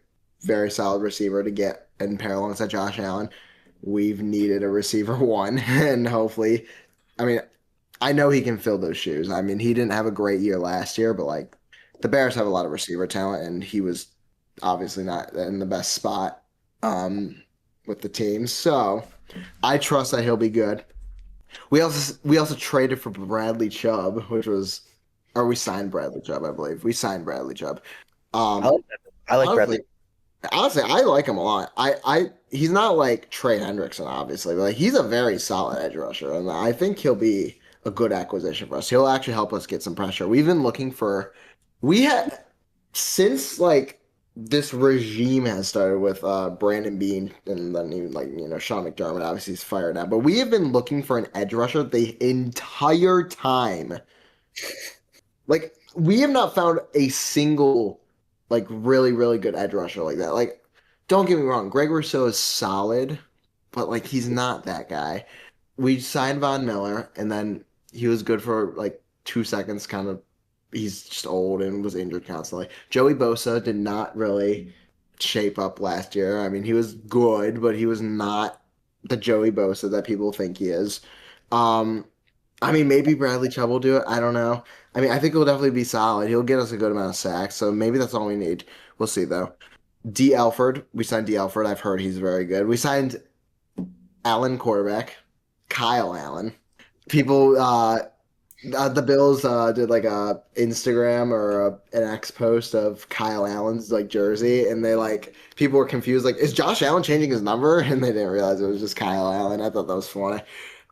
S2: very solid receiver to get in pair alongside Josh Allen. We've needed a receiver one, and hopefully, I mean, I know he can fill those shoes. I mean, he didn't have a great year last year, but like the Bears have a lot of receiver talent, and he was obviously not in the best spot with the team. So I trust that he'll be good. We also traded for Bradley Chubb, which was, or we signed Bradley Chubb, I believe. We signed Bradley Chubb.
S3: I
S2: Um,
S3: like I like
S2: honestly,
S3: Bradley.
S2: honestly, I like him a lot. He's not like Trey Hendrickson, obviously, but like he's a very solid edge rusher, and I think he'll be a good acquisition for us. He'll actually help us get some pressure. We've been looking for, we had since like this regime has started with Brandon Bean and then even like Sean McDermott. Obviously, he's fired now, but we have been looking for an edge rusher the entire time. Like we have not found a single like really really good edge rusher like that. Like don't get me wrong, Greg Rousseau is solid, but like he's not that guy. We signed Von Miller, and then he was good for like 2 seconds. Kind of, he's just old and was injured constantly. Joey Bosa did not really shape up last year. I mean, he was good, but he was not the Joey Bosa that people think he is. Um, I mean, maybe Bradley Chubb will do it. I don't know. I mean, I think he'll definitely be solid. He'll get us a good amount of sacks, so maybe that's all we need. We'll see though. D. Alford, we signed D. Alford. I've heard he's very good. We signed Allen quarterback, Kyle Allen. People, the Bills did like a Instagram or an X post of Kyle Allen's like jersey, and they like people were confused. Like, is Josh Allen changing his number? And they didn't realize it was just Kyle Allen. I thought that was funny.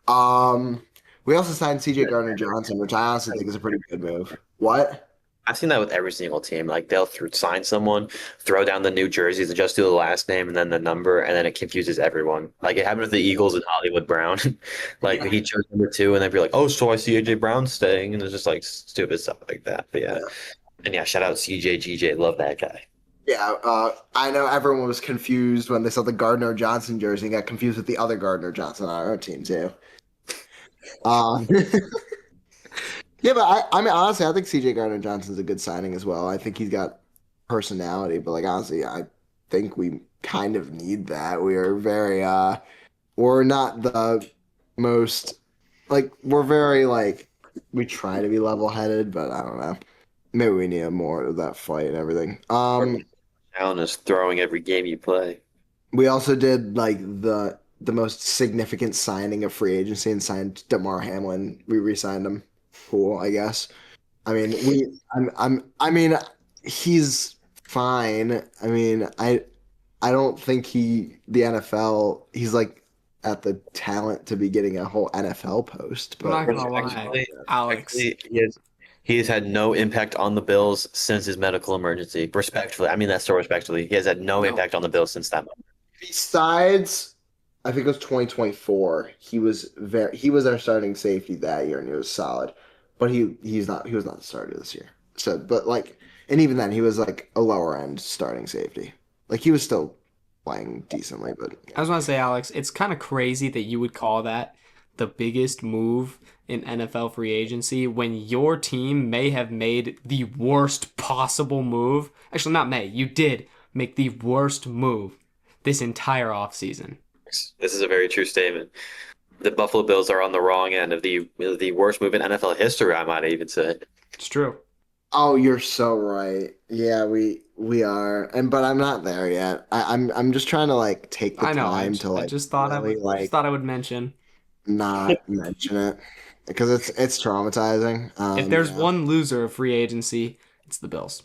S2: Um, we also signed C.J. Gardner Johnson, which I honestly think is a pretty good move. What?
S3: I've seen that with every single team. Like they'll sign someone, throw down the new jerseys, and just do the last name and then the number, and then it confuses everyone. Like it happened with the Eagles and Hollywood Brown. Like
S2: Yeah.
S3: he chose number 2, and they'd be like, "Oh, so I see AJ Brown staying," and it's just like stupid stuff like that. But yeah,
S2: Yeah.
S3: and yeah, shout out CJ GJ, love that guy.
S2: Yeah, I know everyone was confused when they saw the Gardner Johnson jersey and got confused with the other Gardner Johnson on our team too. Um, yeah, but I mean, honestly, I think C.J. Gardner Johnson's a good signing as well. I think he's got personality, but like honestly, I think we kind of need that. We are very we're not the most like we're very like we try to be level-headed, but I don't know. Maybe we need more of that fight and everything.
S3: Allen is throwing every game you play.
S2: We also did like the most significant signing of free agency and signed Damar Hamlin. We re-signed him. Cool, I guess. I mean, I mean, he's fine. I mean, I don't think the NFL, he's like at the talent to be getting a whole NFL post,
S1: I'm not
S2: but
S1: gonna lie,
S3: Actually,
S1: Alex.
S3: he has had no impact on the Bills since his medical emergency. Respectfully, I mean that so respectfully. He has had no
S2: No.
S3: impact on the Bills since that moment.
S2: besides, I think it was 2024. He was our starting safety that year, and he was solid. But he was not the starter this year. So, but like, and even then, he was like a lower end starting safety. Like he was still playing decently, but
S1: I
S2: yeah.
S1: was gonna say, Alex, it's kind of crazy that you would call that the biggest move in NFL free agency when your team may have made the worst possible move. Actually, not may. You did make the worst move this entire offseason.
S3: This is a very true statement. The Buffalo Bills are on the wrong end of the worst move in NFL history, I might even say.
S1: It's true.
S2: Oh, you're so right. Yeah, we are, and but I'm not there yet. I'm just trying to like take the
S1: I know.
S2: time to
S1: I
S2: like
S1: just thought
S2: really like
S1: I would mention.
S2: not mention it because it's traumatizing.
S1: If there's
S2: Yeah.
S1: one loser of free agency, it's the Bills.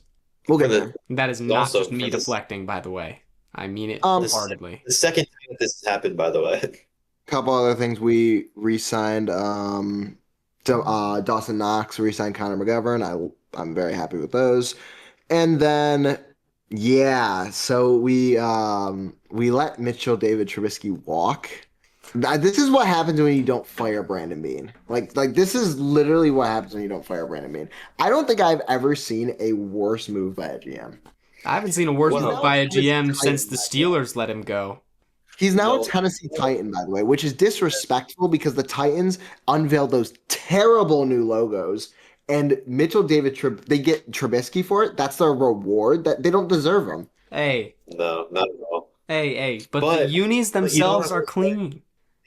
S2: We'll get
S3: For the-
S2: there.
S1: That is not
S3: Also,
S1: just me
S3: for this-
S1: deflecting, by the way. I mean it
S2: Um,
S1: wholeheartedly.
S3: The second time that this has happened, by the way.
S2: Couple other things we re-signed. Dawson Knox re-signed Connor McGovern. I'm very happy with those. And then yeah, so we let Mitchell David Trubisky walk. This is what happens when you don't fire Brandon Bean. Like this is literally what happens when you don't fire Brandon Bean. I don't think I've ever seen a worse move by a GM.
S1: I haven't seen a worse
S3: Well,
S1: move by a
S2: Tennessee
S1: GM since
S2: Titan,
S1: the
S2: by the way.
S1: Steelers let him go.
S2: He's now a
S3: Well,
S2: Tennessee Titan, by the way, which is disrespectful because the Titans unveiled those terrible new logos, and Mitchell David they get Trubisky for it. That's their reward. That they don't deserve him.
S1: Hey,
S3: no, not at all.
S1: but the
S3: But
S1: unis
S3: you know
S1: themselves
S3: what?
S1: are clean.
S3: The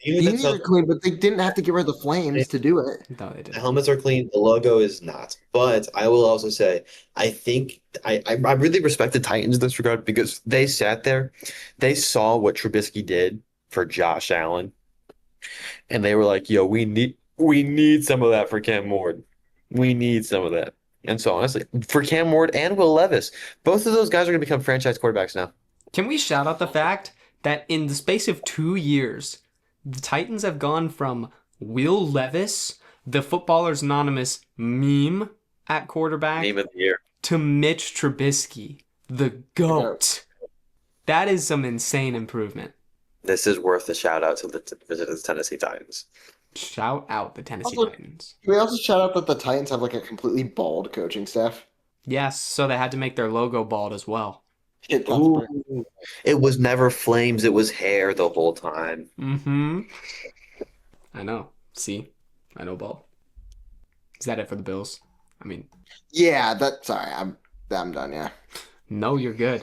S2: The
S3: units
S2: Unions are clean, but they didn't have to get rid of the flames to do it.
S1: No, they
S3: The
S1: didn't.
S3: helmets are clean. The logo is not. But I will also say, I think I really respect the Titans in this regard because they sat there, they saw what Trubisky did for Josh Allen, and they were like, "Yo, we need some of that for Cam Ward. We need some of that." And so honestly, for Cam Ward and Will Levis, both of those guys are going to become franchise quarterbacks now.
S1: Can we shout out the fact that in the space of 2 years, the Titans have gone from Will Levis, the Footballers Anonymous meme at quarterback,
S3: Name of the year.
S1: to Mitch Trubisky, the GOAT. That is some insane improvement.
S3: This is worth a shout out to the Tennessee Titans.
S1: Shout out the Tennessee
S2: Also,
S1: Titans.
S2: Can we also shout out that the Titans have like a completely bald coaching staff?
S1: Yes, so they had to make their logo bald as well.
S2: Shit, that's
S3: Ooh.
S2: pretty-
S3: It was never flames, it was hair the whole time.
S1: Mm-hmm. I know. See? I know bald. Is that it for the Bills? I mean,
S2: Yeah, sorry, I'm done, yeah.
S1: no, you're good.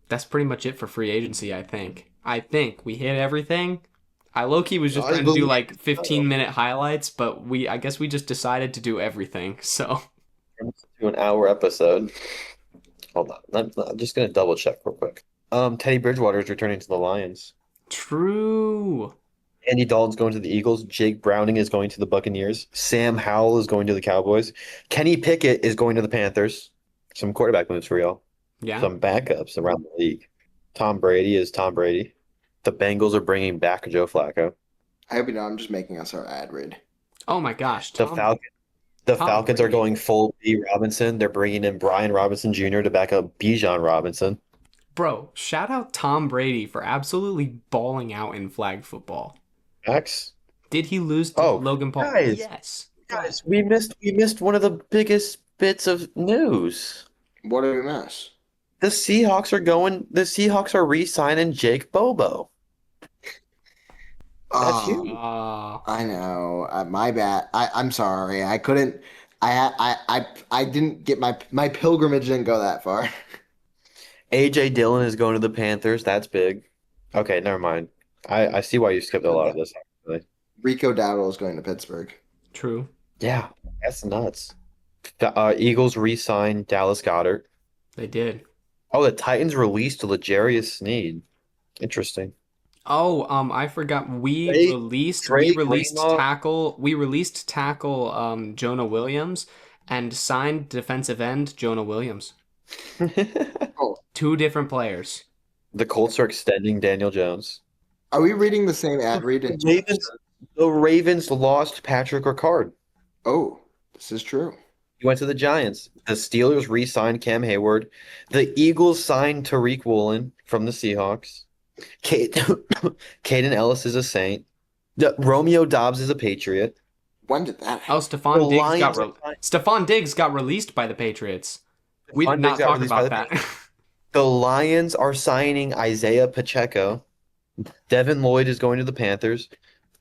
S1: That's pretty much it for free agency, I think. We hit everything. I low-key was just
S3: I
S1: trying to do
S3: believe
S1: like
S3: so.
S1: 15-minute highlights, but I guess we just decided to do everything. So,
S3: To an hour episode. Hold on. I'm just gonna double check real quick. Teddy Bridgewater is returning to the Lions.
S1: true.
S3: Andy Dalton's going to the Eagles. Jake Browning is going to the Buccaneers. Sam Howell is going to the Cowboys. Kenny Pickett is going to the Panthers. Some quarterback moves for y'all.
S1: Yeah.
S3: Some backups around the league. Tom Brady is Tom Brady. The Bengals are bringing back Joe Flacco.
S2: I hope you know I'm just making us our ad read.
S1: Oh my gosh.
S3: The
S1: Tom
S3: Falcons are
S1: Brady.
S3: going full B Robinson. They're bringing in Brian Robinson Jr. to back up Bijan Robinson.
S1: Bro, shout out Tom Brady for absolutely balling out in flag football.
S3: Max,
S1: Did he lose to
S3: Oh,
S1: Logan Paul?
S3: guys.
S1: Yes.
S3: guys, we missed one of the biggest bits of news.
S2: What did we miss?
S3: The Seahawks are re-signing Jake Bobo. That's huge.
S2: I know. My bad. I'm sorry. I couldn't. I didn't get my pilgrimage didn't go that far.
S3: AJ Dillon is going to the Panthers. That's big. Okay, never mind. I see why you skipped a lot of this, actually.
S2: Rico Dowdle is going to Pittsburgh.
S1: True.
S3: Yeah, that's nuts. The Eagles re-signed Dallas Goedert.
S1: They did.
S3: Oh, the Titans released L'Jarius Sneed. Interesting.
S1: Oh, I forgot. We
S3: Trey-
S1: released
S3: Trey
S1: tackle.
S3: Greenlaw.
S1: We released tackle Jonah Williams and signed defensive end Jonah Williams. 2 different players.
S3: The Colts are extending Daniel Jones.
S2: Are we reading the same ad read?
S3: The Ravens lost Patrick Ricard.
S2: Oh, this is true.
S3: He went to the Giants. The Steelers re-signed Cam Hayward. The Eagles signed Tariq Woolen from the Seahawks. Caden Ellis is a Saint. Romeo Dobbs is a Patriot.
S2: When did that happen?
S1: Oh,
S3: The
S1: Stephon Diggs got released by the Patriots. We did
S3: Stephon
S1: not
S3: Diggs got
S1: talk
S3: released by
S1: about
S3: the
S1: that.
S3: The Lions are signing Isaiah Pacheco. Devin Lloyd is going to the Panthers.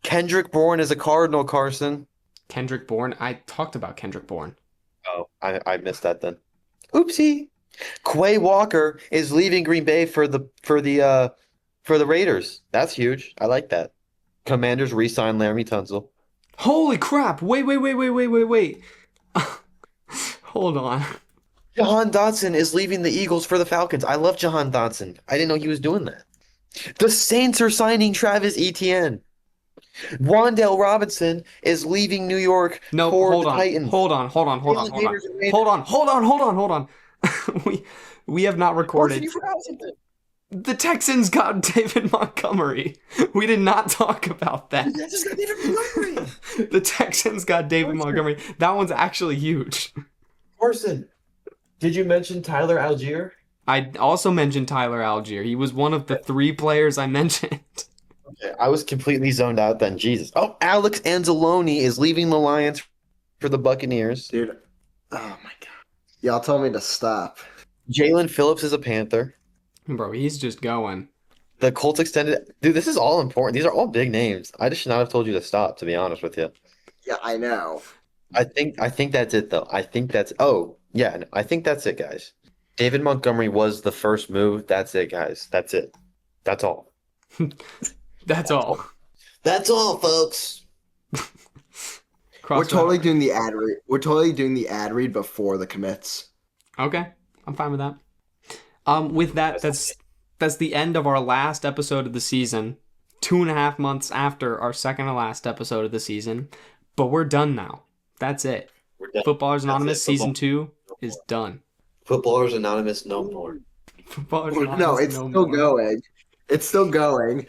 S3: Kendrick Bourne is a Cardinal, Carson.
S1: Kendrick Bourne. I talked about Kendrick Bourne.
S3: Oh, I missed that then. Oopsie. Quay Walker is leaving Green Bay for the Raiders. That's huge. I like that. Commanders re-signed Laramie Tunsil.
S1: Holy crap! Wait. Hold on.
S3: Jahan Dotson is leaving the Eagles for the Falcons. I love Jahan Dotson. I didn't know he was doing that. The Saints are signing Travis Etienne. Wandale Robinson is leaving New York
S1: No,
S3: for
S1: hold
S3: the
S1: on.
S3: Titans.
S1: Hold on. We have not recorded.
S3: You forgot something.
S1: The Texans got David Montgomery. We did not talk about that.
S3: That's just not even Montgomery.
S1: The Texans got David Montgomery. That one's actually huge.
S3: Carson, did you mention Tyler Algier?
S1: I also mentioned Tyler Algier. He was one of the 3 players I mentioned.
S3: Okay, I was completely zoned out then. Jesus. Oh, Alex Anzalone is leaving the Lions for the Buccaneers.
S2: Dude. Oh my god. Y'all told me to stop.
S3: Jalen Phillips is a Panther.
S1: Bro, he's just going.
S3: The Colts extended. Dude, this is all important. These are all big names. I just should not have told you to stop, to be honest with you.
S2: Yeah, I know.
S3: I think that's it though. I think that's I think that's it, guys. David Montgomery was the first move. That's it, guys. That's it. That's all.
S1: That's all.
S3: That's all, folks.
S2: We're totally doing the ad read. We're totally doing the ad read before the commits.
S1: Okay, I'm fine with that. With that, that's the end of our last episode of the season. 2.5 months after our second to last episode of the season, but we're done now. That's it.
S3: We're done.
S1: Footballers Anonymous
S3: That's it.
S1: season 2 is done.
S3: Footballers Anonymous no more.
S1: Footballers
S2: No,
S1: Anonymous
S2: it's
S1: no
S2: still
S1: more.
S2: going. It's still going.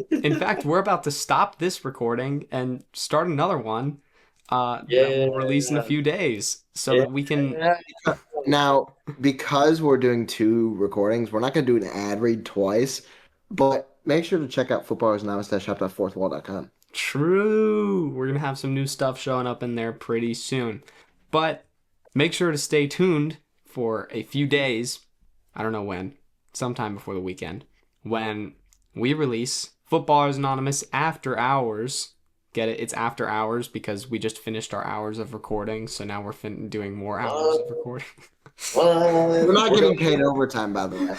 S1: In fact, we're about to stop this recording and start another one that we'll release in a few days so that we can...
S2: Now, because we're doing 2 recordings, we're not going to do an ad read twice, but make sure to check out footballersanonymous.shop.fourthwall.com.
S1: True. We're going to have some new stuff showing up in there pretty soon. But make sure to stay tuned for a few days. I don't know when. Sometime before the weekend. When we release Footballers Anonymous After Hours. Get it? It's after hours because we just finished our hours of recording. So now we're doing more hours of recording.
S2: We're not getting paid overtime, by the way.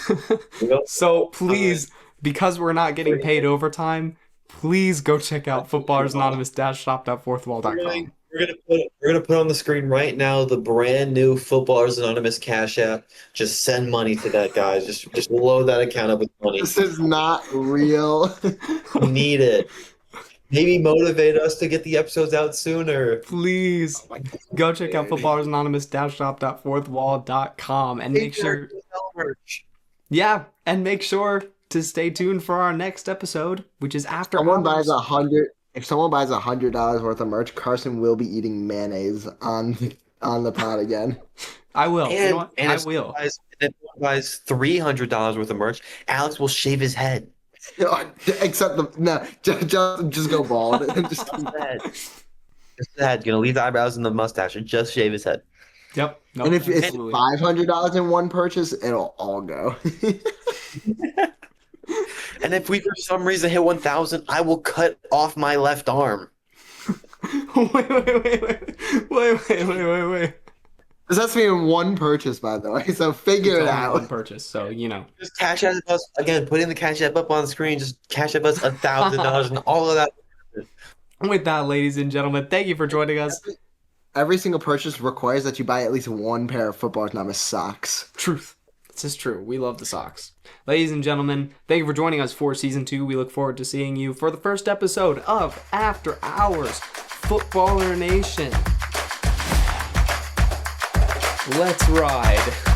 S1: So please, because we're not getting paid overtime, please go check out footballersanonymous-shop.fourthwall.com.
S3: We're gonna put on the screen right now the brand new Footballers Anonymous Cash App. Just send money to that, guys. Just load that account up with money.
S2: This is not real.
S3: We need it. Maybe motivate us to get the episodes out sooner.
S1: Please go check out footballersanonymous-shop.fourthwall.com and make sure, and make sure to stay tuned for our next episode, which is after hours.
S2: If someone buys $100 worth of merch, Carson will be eating mayonnaise on the pod again.
S1: I will.
S3: And,
S1: you know what?
S3: and
S1: I
S3: if
S1: will.
S3: If someone buys $300 worth of merch, Alex will shave his head.
S2: Except just go bald. Just
S3: His head. Gonna leave the eyebrows and the mustache and just shave his head.
S1: Yep. Nope,
S2: and if it's
S1: absolutely.
S2: $500 in one purchase, it'll all go.
S3: And if we for some reason hit 1,000, I will cut off my left arm.
S1: Wait.
S2: This has to be in one purchase, by the way. So figure it out.
S1: One purchase, so you know.
S3: Just cash app us again. Putting the cash app up on the screen. Just cash app us $1,000 and all of that.
S1: With that, ladies and gentlemen, thank you for joining us.
S2: Every single purchase requires that you buy at least one pair of Footballers Anonymous socks.
S1: Truth. This is true. We love the socks. Ladies and gentlemen, thank you for joining us for Season 2. We look forward to seeing you for the first episode of After Hours Footballer Nation. Let's ride.